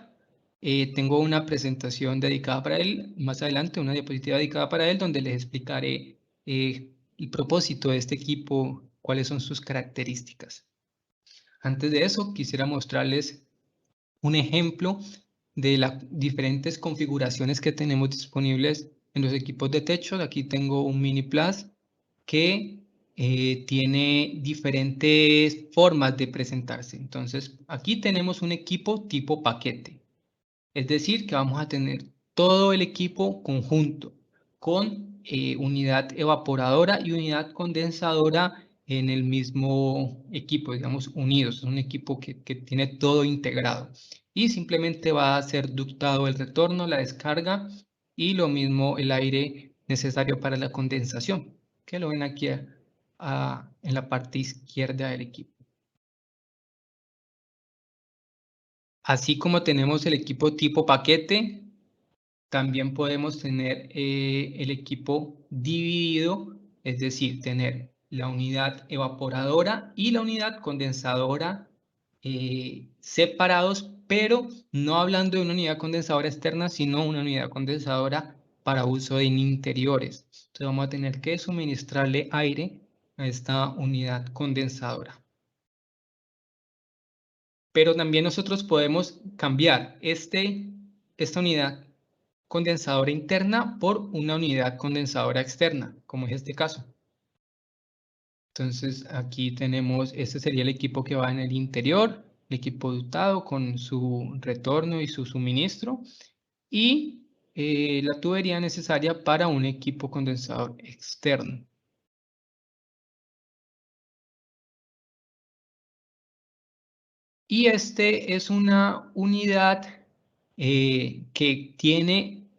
tengo una presentación dedicada para él, más adelante una diapositiva dedicada para él, donde les explicaré el propósito de este equipo, cuáles son sus características. Antes de eso, quisiera mostrarles un ejemplo de las diferentes configuraciones que tenemos disponibles en los equipos de techo. Aquí tengo un Mini Plus que tiene diferentes formas de presentarse. Entonces, aquí tenemos un equipo tipo paquete. Es decir, que vamos a tener todo el equipo conjunto con unidad evaporadora y unidad condensadora en el mismo equipo, digamos, unidos. Es un equipo que tiene todo integrado. Y simplemente va a ser ductado el retorno, la descarga y lo mismo el aire necesario para la condensación, que lo ven aquí en la parte izquierda del equipo. Así como tenemos el equipo tipo paquete, también podemos tener el equipo dividido, es decir, tener la unidad evaporadora y la unidad condensadora separados, pero no hablando de una unidad condensadora externa, sino una unidad condensadora para uso en interiores. Entonces vamos a tener que suministrarle aire a esta unidad condensadora. Pero también nosotros podemos cambiar esta unidad condensadora interna por una unidad condensadora externa, como es este caso. Entonces aquí tenemos, este sería el equipo que va en el interior, el equipo dotado con su retorno y su suministro, y la tubería necesaria para un equipo condensador externo. Y este es una unidad que tiene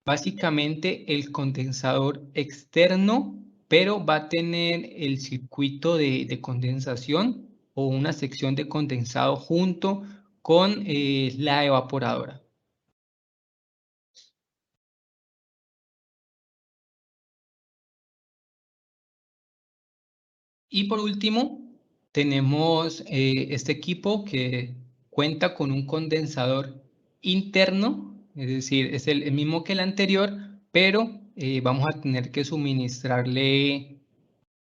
básicamente el condensador externo, pero va a tener el circuito de condensación o una sección de condensado junto con la evaporadora. Y por último, tenemos este equipo que cuenta con un condensador interno, es decir, es el mismo que el anterior, pero vamos a tener que suministrarle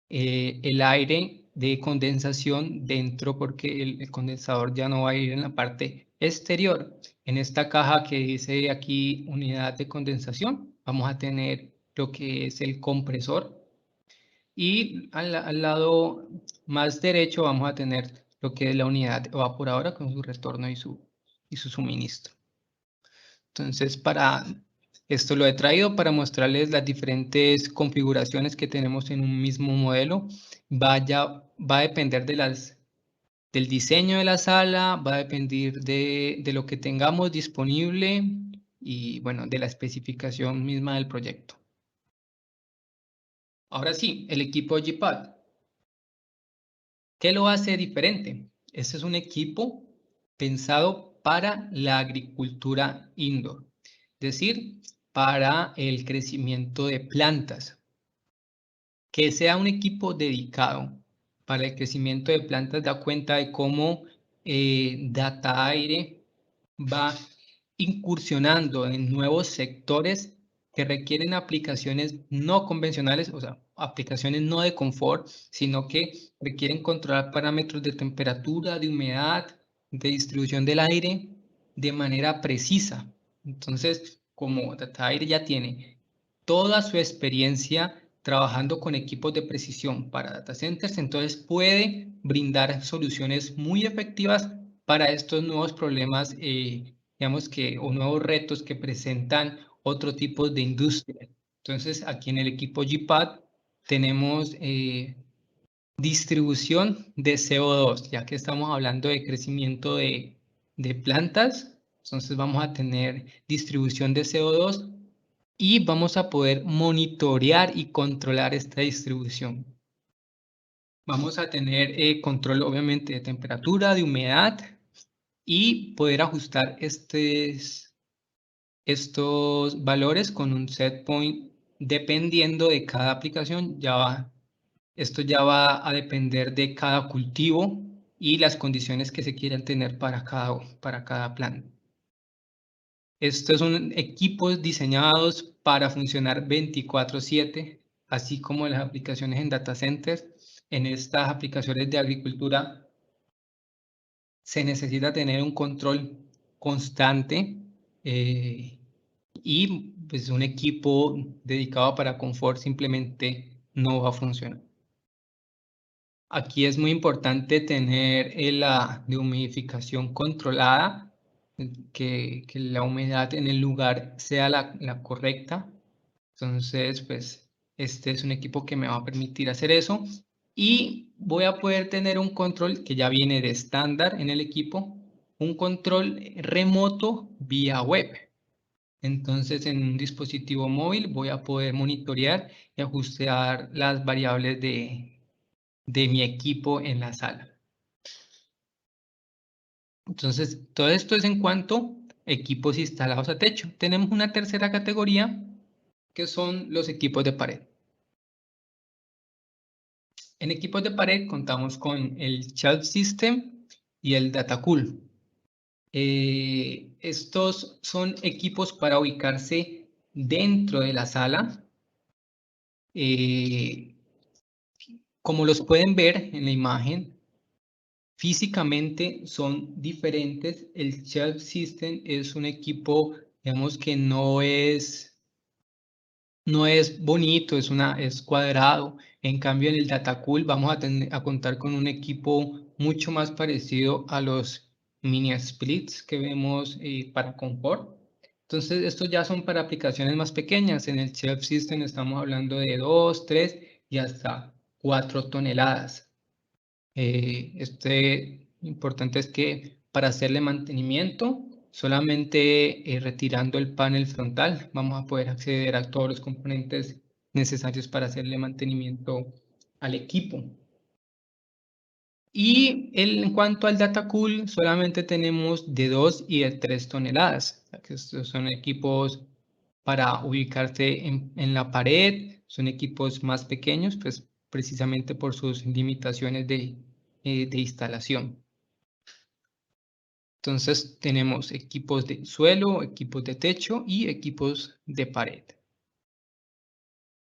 el aire de condensación dentro porque el condensador ya no va a ir en la parte exterior. En esta caja que dice aquí unidad de condensación, vamos a tener lo que es el compresor. Y al lado más derecho vamos a tener lo que es la unidad evaporadora con su retorno y su suministro. Entonces, para esto lo he traído para mostrarles las diferentes configuraciones que tenemos en un mismo modelo. Va a depender del diseño de la sala, va a depender de lo que tengamos disponible y, bueno, de la especificación misma del proyecto. Ahora sí, el equipo G-Pad. ¿Qué lo hace diferente? Este es un equipo pensado para la agricultura indoor, es decir, para el crecimiento de plantas. Que sea un equipo dedicado para el crecimiento de plantas da cuenta de cómo Data Aire va incursionando en nuevos sectores que requieren aplicaciones no convencionales, o sea, aplicaciones no de confort, sino que requieren controlar parámetros de temperatura, de humedad, de distribución del aire de manera precisa. Entonces, como Data Aire ya tiene toda su experiencia trabajando con equipos de precisión para data centers, entonces puede brindar soluciones muy efectivas para estos nuevos problemas, digamos que, o nuevos retos que presentan otro tipo de industria. Entonces, aquí en el equipo G-Pad tenemos distribución de CO2, ya que estamos hablando de crecimiento de plantas. Entonces vamos a tener distribución de CO2 y vamos a poder monitorear y controlar esta distribución. Vamos a tener control obviamente de temperatura, de humedad y poder ajustar estos valores con un set point dependiendo de cada aplicación. Esto ya va a depender de cada cultivo y las condiciones que se quieran tener para cada plan. Estos son equipos diseñados para funcionar 24/7, así como las aplicaciones en data centers. En estas aplicaciones de agricultura se necesita tener un control constante y pues un equipo dedicado para confort simplemente no va a funcionar. Aquí es muy importante tener la dehumidificación controlada, que la humedad en el lugar sea la correcta. Entonces, pues este es un equipo que me va a permitir hacer eso. Y voy a poder tener un control que ya viene de estándar en el equipo, un control remoto vía web. Entonces, en un dispositivo móvil voy a poder monitorear y ajustar las variables de mi equipo en la sala. Entonces, todo esto es en cuanto a equipos instalados a techo. Tenemos una tercera categoría que son los equipos de pared. En equipos de pared contamos con el Shelf System y el Data Cool. Estos son equipos para ubicarse dentro de la sala. Como los pueden ver en la imagen, físicamente son diferentes. El Shelf System es un equipo, digamos que no es bonito, es cuadrado. En cambio, en el Data Cool vamos a contar con un equipo mucho más parecido a los mini splits que vemos para confort. Entonces, estos ya son para aplicaciones más pequeñas. En el Shelf System estamos hablando de 2, 3 y hasta 4 toneladas. Importante es que para hacerle mantenimiento, solamente retirando el panel frontal, vamos a poder acceder a todos los componentes necesarios para hacerle mantenimiento al equipo. Y en cuanto al Data Cool, solamente tenemos de 2 y de 3 toneladas. Que estos son equipos para ubicarse en la pared, son equipos más pequeños, pues precisamente por sus limitaciones de instalación. Entonces tenemos equipos de suelo, equipos de techo y equipos de pared.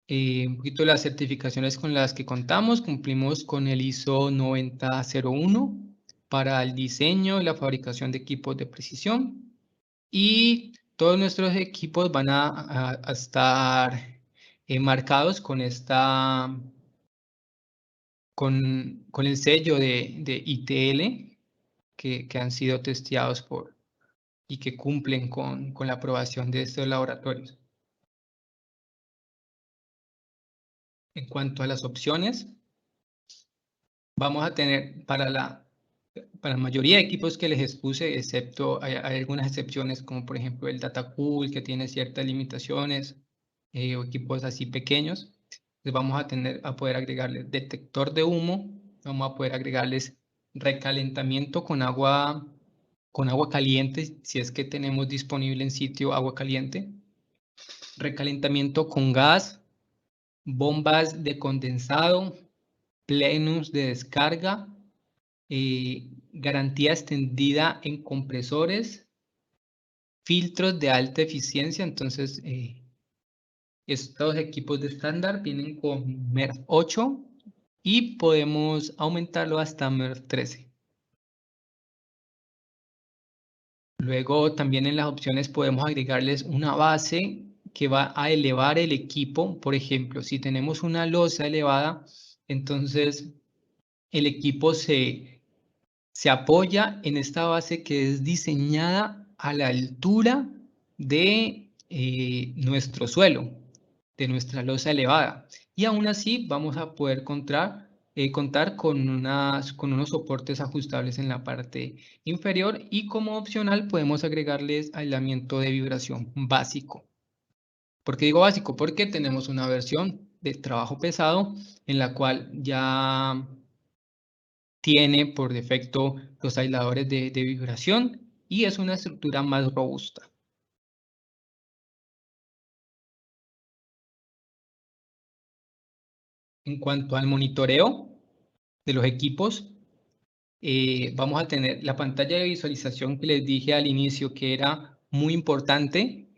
Un poquito de las certificaciones con las que contamos, cumplimos con el ISO 9001 para el diseño y la fabricación de equipos de precisión. Y todos nuestros equipos van a estar marcados con con el sello de ITL que han sido testeados y que cumplen con la aprobación de estos laboratorios. En cuanto a las opciones, vamos a tener para la mayoría de equipos que les expuse, excepto hay algunas excepciones como por ejemplo el Data Cool que tiene ciertas limitaciones o equipos así pequeños, pues vamos a poder agregarles detector de humo, vamos a poder agregarles recalentamiento con agua caliente, si es que tenemos disponible en sitio agua caliente, recalentamiento con gas, bombas de condensado, plenums de descarga, garantía extendida en compresores, filtros de alta eficiencia. Entonces, estos equipos de estándar vienen con MERV 8 y podemos aumentarlo hasta MERV 13. Luego también en las opciones podemos agregarles una base que va a elevar el equipo. Por ejemplo, si tenemos una losa elevada, entonces el equipo se apoya en esta base que es diseñada a la altura de nuestro suelo, de nuestra losa elevada. Y aún así vamos a poder contar contar con unos soportes ajustables en la parte inferior, y como opcional podemos agregarles aislamiento de vibración básico. ¿Por qué digo básico? Porque tenemos una versión de trabajo pesado en la cual ya tiene por defecto los aisladores de vibración y es una estructura más robusta. En cuanto al monitoreo de los equipos, vamos a tener la pantalla de visualización que les dije al inicio que era muy importante.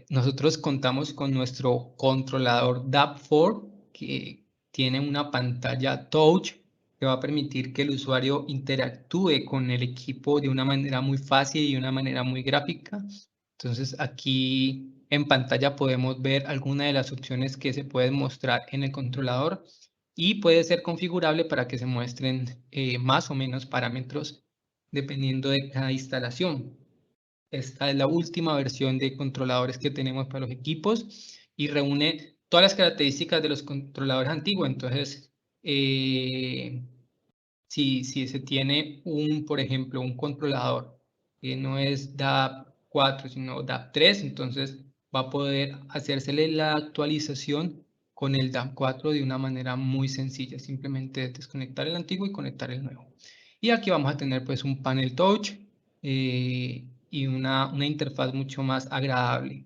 Nosotros contamos con nuestro controlador DAP4 que tiene una pantalla touch que va a permitir que el usuario interactúe con el equipo de una manera muy fácil y de una manera muy gráfica. Entonces aquí en pantalla podemos ver algunas de las opciones que se pueden mostrar en el controlador y puede ser configurable para que se muestren más o menos parámetros dependiendo de cada instalación. Esta es la última versión de controladores que tenemos para los equipos y reúne todas las características de los controladores antiguos. Entonces, si se tiene por ejemplo, un controlador que no es DAP4, sino DAP3, entonces va a poder hacérsele la actualización con el DAP4 de una manera muy sencilla. Simplemente desconectar el antiguo y conectar el nuevo. Y aquí vamos a tener pues un panel touch y una interfaz mucho más agradable.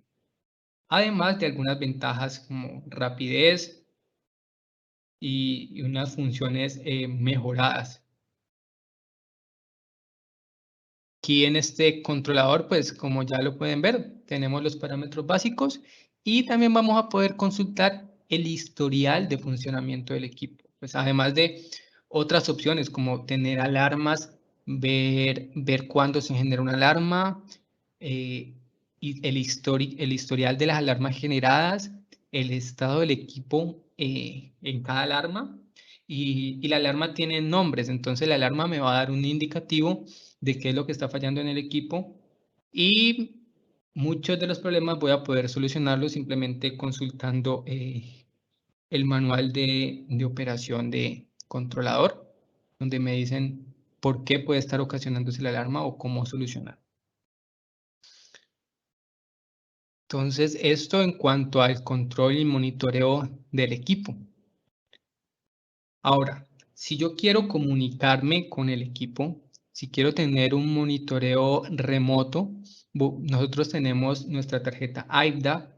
Además de algunas ventajas como rapidez y unas funciones mejoradas. Aquí en este controlador, pues como ya lo pueden ver, tenemos los parámetros básicos y también vamos a poder consultar el historial de funcionamiento del equipo. Pues además de otras opciones como tener alarmas, ver cuándo se genera una alarma, y el historial de las alarmas generadas, el estado del equipo en cada alarma, y la alarma tiene nombres, entonces la alarma me va a dar un indicativo de qué es lo que está fallando en el equipo, y muchos de los problemas voy a poder solucionarlos simplemente consultando el manual de operación de controlador, donde me dicen por qué puede estar ocasionándose la alarma o cómo solucionar. Entonces, esto en cuanto al control y monitoreo del equipo. Ahora, si yo quiero comunicarme con el equipo, si quiero tener un monitoreo remoto, nosotros tenemos nuestra tarjeta AIDA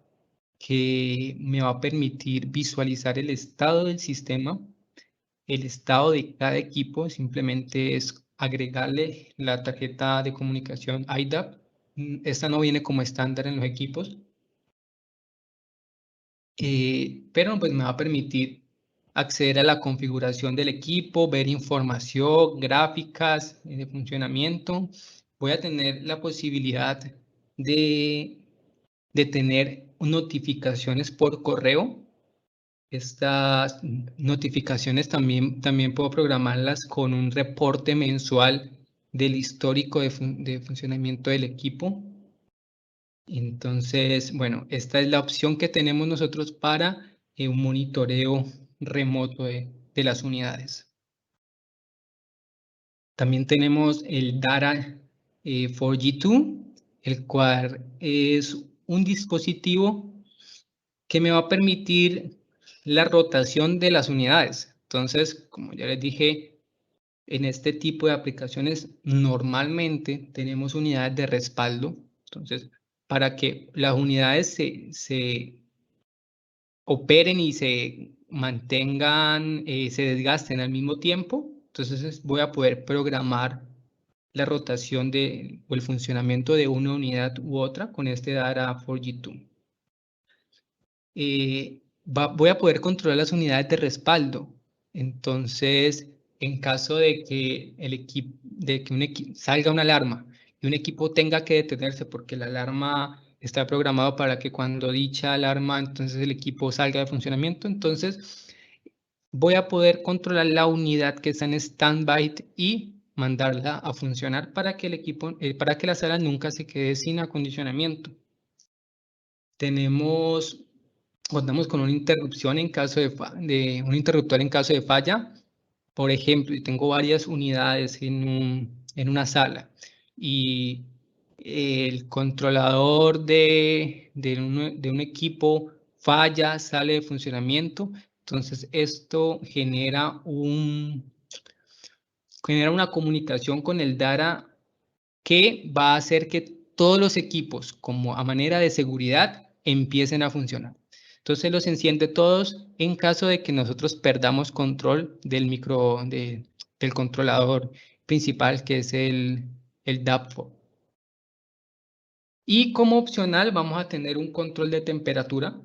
que me va a permitir visualizar el estado del sistema, el estado de cada equipo. Simplemente es agregarle la tarjeta de comunicación AIDA. Esta no viene como estándar en los equipos, pero pues me va a permitir acceder a la configuración del equipo, ver información, gráficas de funcionamiento. Voy a tener la posibilidad de tener notificaciones por correo. Estas notificaciones también puedo programarlas con un reporte mensual del histórico de funcionamiento del equipo. Entonces, bueno, esta es la opción que tenemos nosotros para un monitoreo remoto de las unidades. También tenemos el Data 4G2, el cual es un dispositivo que me va a permitir la rotación de las unidades. Entonces, como ya les dije, en este tipo de aplicaciones normalmente tenemos unidades de respaldo. Entonces, para que las unidades se operen y se mantengan, se desgasten al mismo tiempo, entonces voy a poder programar la rotación o el funcionamiento de una unidad u otra con este Data 4G2. Voy a poder controlar las unidades de respaldo. Entonces, en caso de que salga una alarma y un equipo tenga que detenerse porque la alarma está programado para que cuando dicha alarma, entonces el equipo salga de funcionamiento, entonces voy a poder controlar la unidad que está en standby y mandarla a funcionar para que para que la sala nunca se quede sin acondicionamiento. Tenemos contamos con una interrupción en caso de un interruptor en caso de falla. Por ejemplo, tengo varias unidades en una sala y el controlador de un equipo falla, sale de funcionamiento. Entonces, esto genera una comunicación con el DARA que va a hacer que todos los equipos, como a manera de seguridad, empiecen a funcionar. Entonces los enciende todos en caso de que nosotros perdamos control del controlador principal, que es el DAP4. Y como opcional vamos a tener un control de temperatura.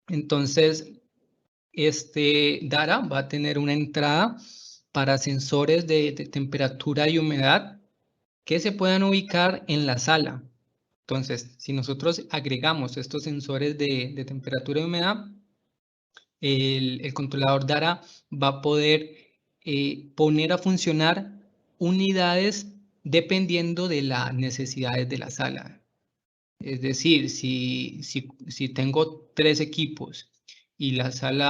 Entonces, este DARA va a tener una entrada para sensores de temperatura y humedad que se puedan ubicar en la sala. Entonces, si nosotros agregamos estos sensores de temperatura y humedad, el controlador DARA va a poder poner a funcionar unidades dependiendo de las necesidades de la sala. Es decir, si tengo 3 equipos y la sala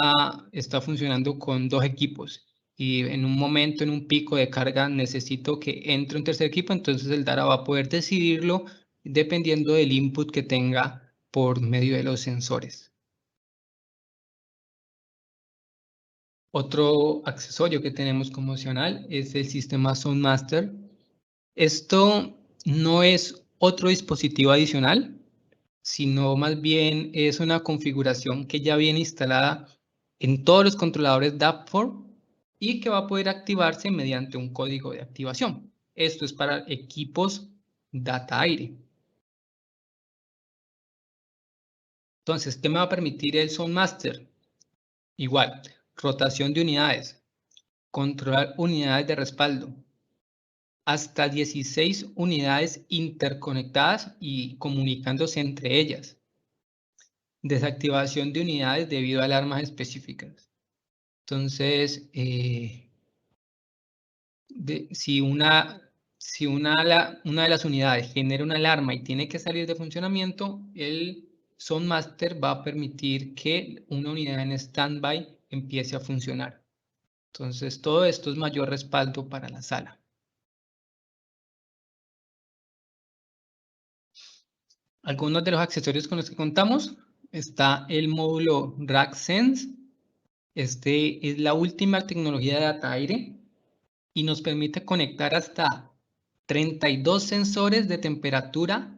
está funcionando con 2 equipos y en un momento, en un pico de carga, necesito que entre un tercer equipo, entonces el DARA va a poder decidirlo dependiendo del input que tenga por medio de los sensores. Otro accesorio que tenemos como opcional es el sistema SoundMaster. Esto no es otro dispositivo adicional, sino más bien es una configuración que ya viene instalada en todos los controladores DAP4 y que va a poder activarse mediante un código de activación. Esto es para equipos data aire. Entonces, ¿qué me va a permitir el SoundMaster? Igual, rotación de unidades, controlar unidades de respaldo, hasta 16 unidades interconectadas y comunicándose entre ellas. Desactivación de unidades debido a alarmas específicas. Entonces, si una de las unidades genera una alarma y tiene que salir de funcionamiento, el SoundMaster va a permitir que una unidad en standby empiece a funcionar. Entonces, todo esto es mayor respaldo para la sala. Algunos de los accesorios con los que contamos está el módulo RackSense. Este es la última tecnología de data aire y nos permite conectar hasta 32 sensores de temperatura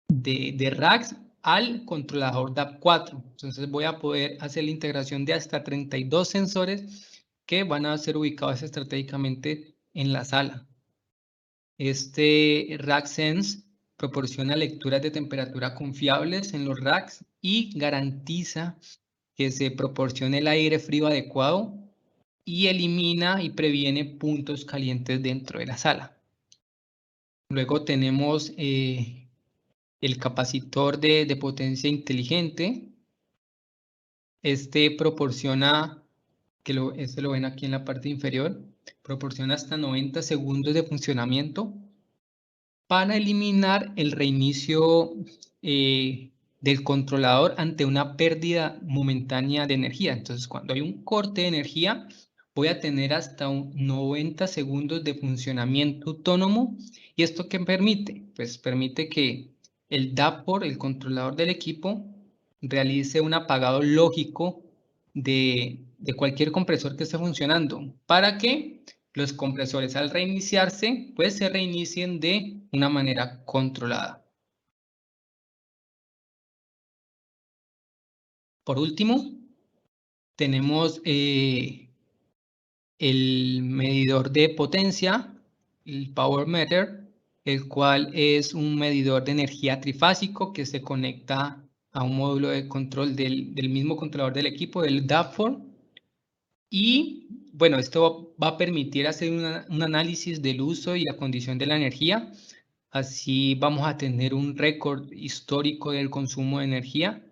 de racks al controlador DAP4. Entonces voy a poder hacer la integración de hasta 32 sensores que van a ser ubicados estratégicamente en la sala. Este RackSense proporciona lecturas de temperatura confiables en los racks y garantiza que se proporcione el aire frío adecuado y elimina y previene puntos calientes dentro de la sala. Luego tenemos el capacitor de potencia inteligente. Este proporciona, este lo ven aquí en la parte inferior, proporciona hasta 90 segundos de funcionamiento para eliminar el reinicio del controlador ante una pérdida momentánea de energía. Entonces, cuando hay un corte de energía, voy a tener hasta 90 segundos de funcionamiento autónomo. ¿Y esto qué permite? Pues permite que el DAP4, el controlador del equipo, realice un apagado lógico de cualquier compresor que esté funcionando. ¿Para qué? Los compresores al reiniciarse, pues se reinicien de una manera controlada. Por último, tenemos el medidor de potencia, el Power Meter, el cual es un medidor de energía trifásico que se conecta a un módulo de control del mismo controlador del equipo, el DAP4. Y bueno, esto va a permitir hacer un análisis del uso y la condición de la energía. Así vamos a tener un récord histórico del consumo de energía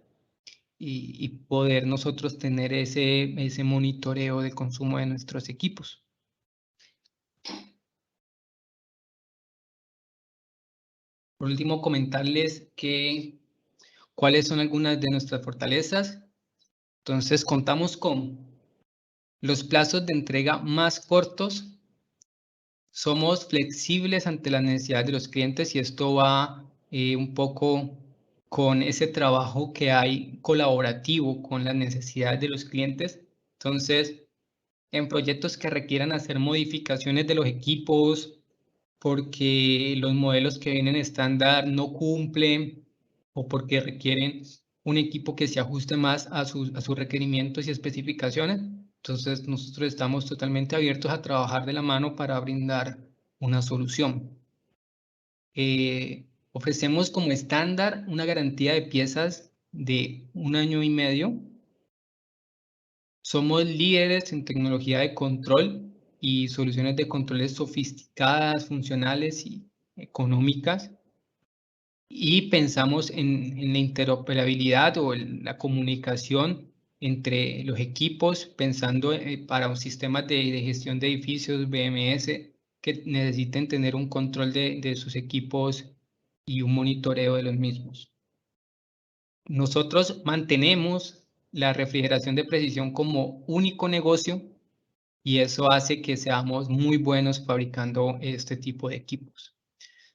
y poder nosotros tener ese monitoreo de consumo de nuestros equipos. Por último, comentarles que ¿Cuáles son algunas de nuestras fortalezas? Entonces, contamos con los plazos de entrega más cortos. Somos flexibles ante las necesidades de los clientes y esto va un poco con ese trabajo que hay colaborativo con las necesidades de los clientes. Entonces, en proyectos que requieran hacer modificaciones de los equipos porque los modelos que vienen estándar no cumplen o porque requieren un equipo que se ajuste más a sus requerimientos y especificaciones. Entonces, nosotros estamos totalmente abiertos a trabajar de la mano para brindar una solución. Ofrecemos como estándar una garantía de piezas de 1 año y medio. Somos líderes en tecnología de control y soluciones de controles sofisticadas, funcionales y económicas. Y pensamos en la interoperabilidad o en la comunicación entre los equipos, pensando para un sistema de gestión de edificios, BMS, que necesiten tener un control de sus equipos y un monitoreo de los mismos. Nosotros mantenemos la refrigeración de precisión como único negocio y eso hace que seamos muy buenos fabricando este tipo de equipos.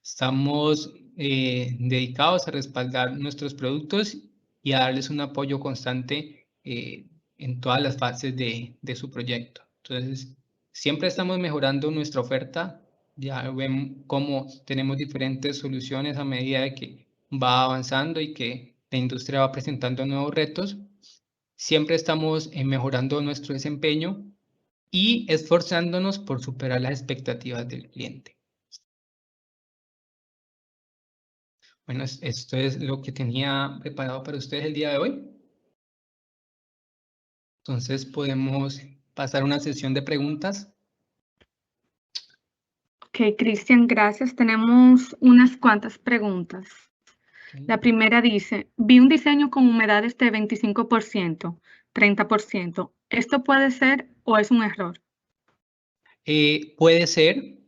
Estamos dedicados a respaldar nuestros productos y a darles un apoyo constante en todas las fases de su proyecto. Entonces, siempre estamos mejorando nuestra oferta. Ya ven cómo tenemos diferentes soluciones a medida de que va avanzando y que la industria va presentando nuevos retos. Siempre estamos mejorando nuestro desempeño y esforzándonos por superar las expectativas del cliente. Bueno, esto es lo que tenía preparado para ustedes el día de hoy. Entonces podemos pasar a una sesión de preguntas. Ok, Cristian, gracias. Tenemos unas cuantas preguntas. Okay. La primera dice, vi un diseño con humedades de 25%, 30%. ¿Esto puede ser o es un error? Puede ser.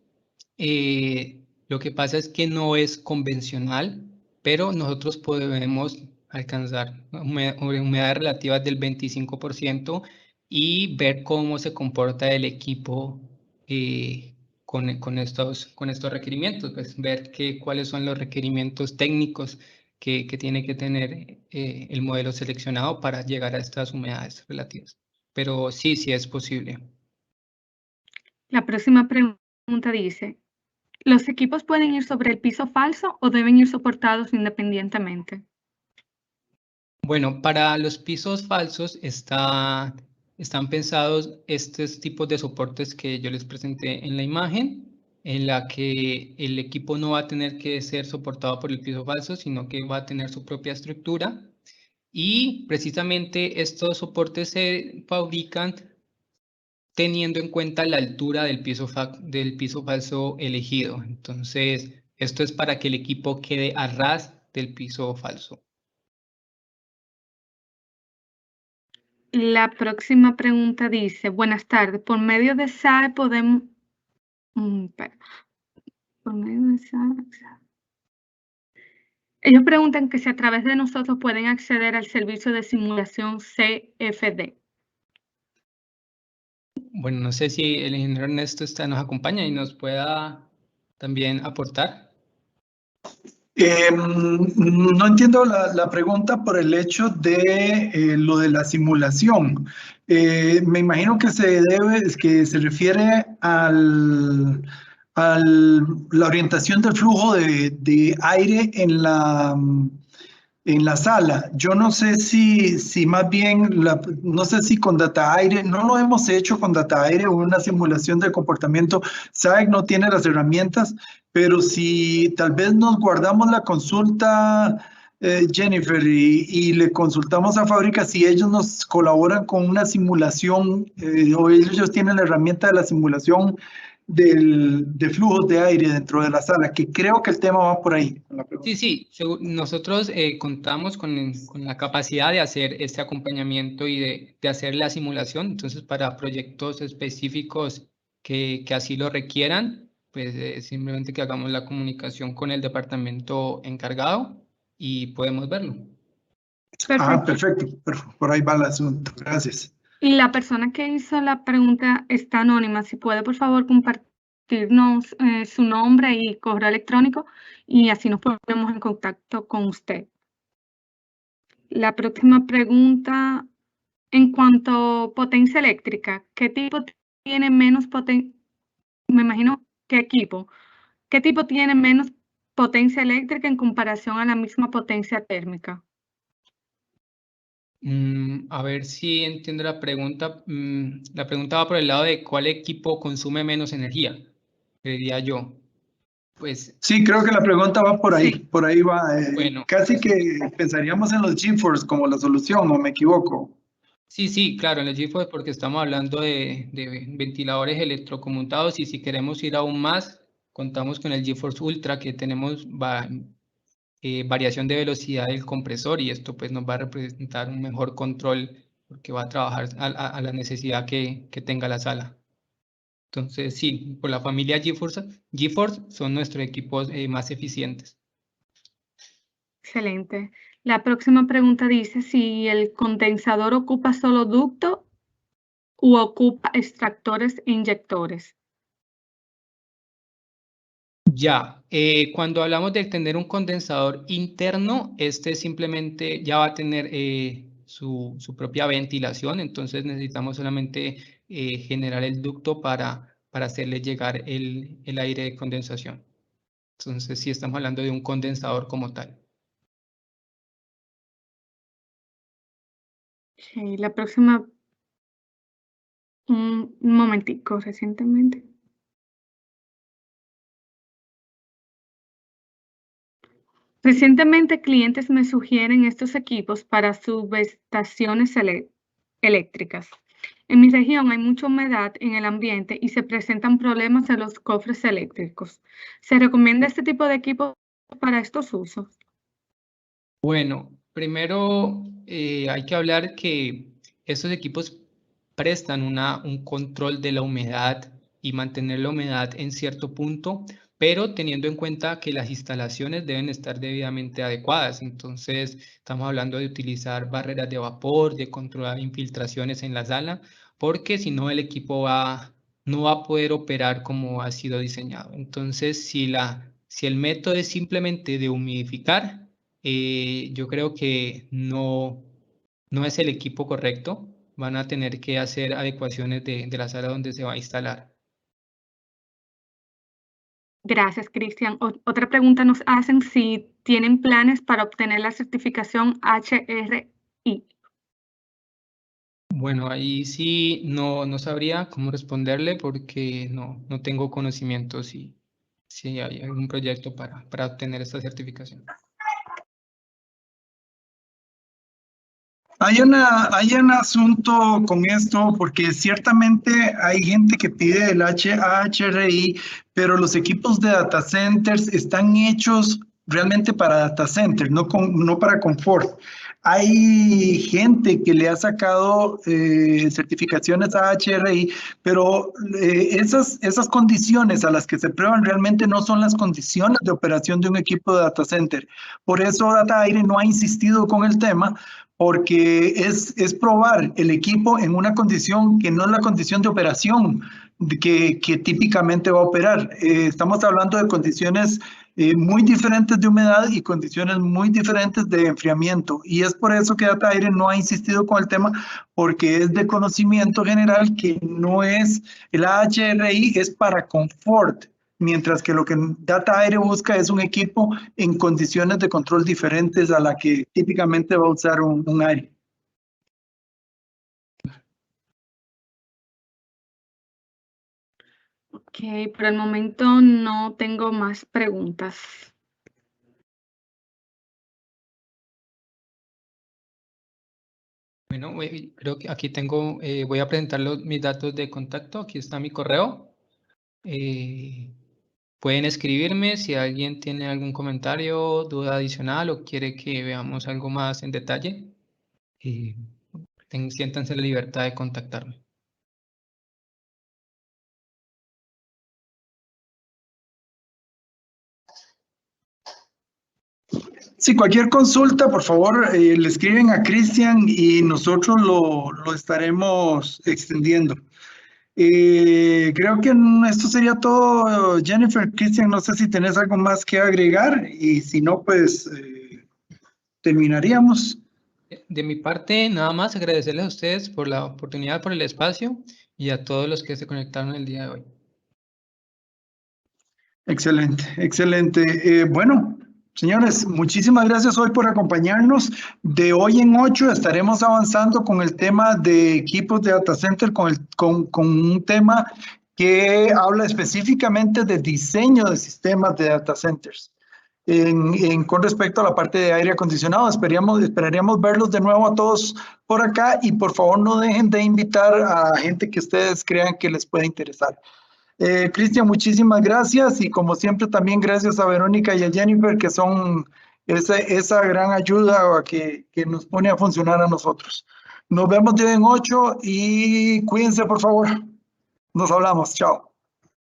Lo que pasa es que no es convencional, pero nosotros podemos alcanzar humedades relativas del 25% y ver cómo se comporta el equipo con estos requerimientos, pues ver cuáles son los requerimientos técnicos que tiene que tener el modelo seleccionado para llegar a estas humedades relativas. Pero sí es posible. La próxima pregunta dice, ¿los equipos pueden ir sobre el piso falso o deben ir soportados independientemente? Bueno, para los pisos falsos están pensados estos tipos de soportes que yo les presenté en la imagen, en la que el equipo no va a tener que ser soportado por el piso falso, sino que va a tener su propia estructura. Y precisamente estos soportes se fabrican teniendo en cuenta la altura del piso falso elegido. Entonces, esto es para que el equipo quede a ras del piso falso. La próxima pregunta dice, buenas tardes, por medio de SAE podemos... por medio de SAE... Ellos preguntan que si a través de nosotros pueden acceder al servicio de simulación CFD. Bueno, no sé si el ingeniero Ernesto nos acompaña y nos pueda también aportar. No entiendo la pregunta por el hecho de lo de la simulación. Me imagino que que se refiere a la orientación del flujo de aire en la sala. Yo no sé si más bien, no sé si con data aire, no lo hemos hecho con data aire o una simulación del comportamiento. SAEC no tiene las herramientas, pero si tal vez nos guardamos la consulta, Jennifer, y le consultamos a fábrica si ellos nos colaboran con una simulación o ellos tienen la herramienta de la simulación de flujos de aire dentro de la sala, que creo que el tema va por ahí. Sí, nosotros contamos con la capacidad de hacer este acompañamiento y de hacer la simulación. Entonces, para proyectos específicos que así lo requieran, pues simplemente que hagamos la comunicación con el departamento encargado y podemos verlo. Ah, Perfecto. perfecto. Por ahí va el asunto. Gracias. Y la persona que hizo la pregunta está anónima. Si puede, por favor, compartirnos su nombre y correo electrónico y así nos ponemos en contacto con usted. La próxima pregunta, en cuanto a potencia eléctrica, ¿qué tipo tiene menos potencia? Me imagino qué equipo. ¿Qué tipo tiene menos potencia eléctrica en comparación a la misma potencia térmica? A ver si entiendo la pregunta. La pregunta va por el lado de cuál equipo consume menos energía, creería yo. Pues Sí, creo que la pregunta va por ahí. Sí. Por ahí va. bueno, Casi que pensaríamos en los GeForce como la solución, ¿o me equivoco? sí, claro, en el GeForce porque estamos hablando de ventiladores electroconmutados y si queremos ir aún más, contamos con el GeForce Ultra que tenemos variación de velocidad del compresor y esto pues nos va a representar un mejor control porque va a trabajar a la necesidad que tenga la sala. Entonces, sí, por la familia GeForce son nuestros equipos más eficientes. Excelente. La próxima pregunta dice si el condensador ocupa solo ducto u ocupa extractores e inyectores. Ya, cuando hablamos de tener un condensador interno, este simplemente ya va a tener su propia ventilación, entonces necesitamos solamente generar el ducto para hacerle llegar el aire de condensación. Entonces, sí estamos hablando de un condensador como tal. Ok, la próxima, un momentico, recientemente. Recientemente clientes me sugieren estos equipos para subestaciones eléctricas. En mi región hay mucha humedad en el ambiente y se presentan problemas en los cofres eléctricos. ¿Se recomienda este tipo de equipos para estos usos? Bueno, primero hay que hablar que estos equipos prestan un control de la humedad y mantener la humedad en cierto punto, pero teniendo en cuenta que las instalaciones deben estar debidamente adecuadas. Entonces, estamos hablando de utilizar barreras de vapor, de controlar infiltraciones en la sala, porque si no el equipo no va a poder operar como ha sido diseñado. Entonces, si el método es simplemente de humidificar, yo creo que no es el equipo correcto. Van a tener que hacer adecuaciones de la sala donde se va a instalar. Gracias, Cristian. Otra pregunta nos hacen si tienen planes para obtener la certificación HRI. Bueno, ahí sí no sabría cómo responderle porque no tengo conocimiento si hay algún proyecto para obtener esta certificación. Hay un asunto con esto porque ciertamente hay gente que pide el HRI, pero los equipos de data centers están hechos realmente para data centers, no para confort. Hay gente que le ha sacado certificaciones a HRI, pero esas condiciones a las que se prueban realmente no son las condiciones de operación de un equipo de data center. Por eso Data Aire no ha insistido con el tema, porque es probar el equipo en una condición que no es la condición de operación que típicamente va a operar. Estamos hablando de condiciones muy diferentes de humedad y condiciones muy diferentes de enfriamiento. Y es por eso que Data Aire no ha insistido con el tema, porque es de conocimiento general que no es, el HRI es para confort, mientras que lo que Data Aire busca es un equipo en condiciones de control diferentes a la que típicamente va a usar un aire. Ok, por el momento no tengo más preguntas. Bueno, creo que aquí tengo, voy a presentar mis datos de contacto. Aquí está mi correo. Pueden escribirme si alguien tiene algún comentario, duda adicional o quiere que veamos algo más en detalle. Siéntanse la libertad de contactarme. Sí, cualquier consulta, por favor, le escriben a Cristian y nosotros lo estaremos extendiendo. Creo que esto sería todo, Jennifer. Cristian, no sé si tenés algo más que agregar y si no, pues terminaríamos. De mi parte, nada más agradecerles a ustedes por la oportunidad, por el espacio y a todos los que se conectaron el día de hoy. Excelente, excelente. Bueno, señores, muchísimas gracias hoy por acompañarnos. De hoy en 8 estaremos avanzando con el tema de equipos de data center, con un tema que habla específicamente de diseño de sistemas de data centers. Con respecto a la parte de aire acondicionado, esperaríamos verlos de nuevo a todos por acá y por favor no dejen de invitar a gente que ustedes crean que les puede interesar. Cristian, muchísimas gracias y como siempre también gracias a Verónica y a Jennifer que son esa gran ayuda que nos pone a funcionar a nosotros. Nos vemos de hoy en 8 y cuídense por favor. Nos hablamos, chao.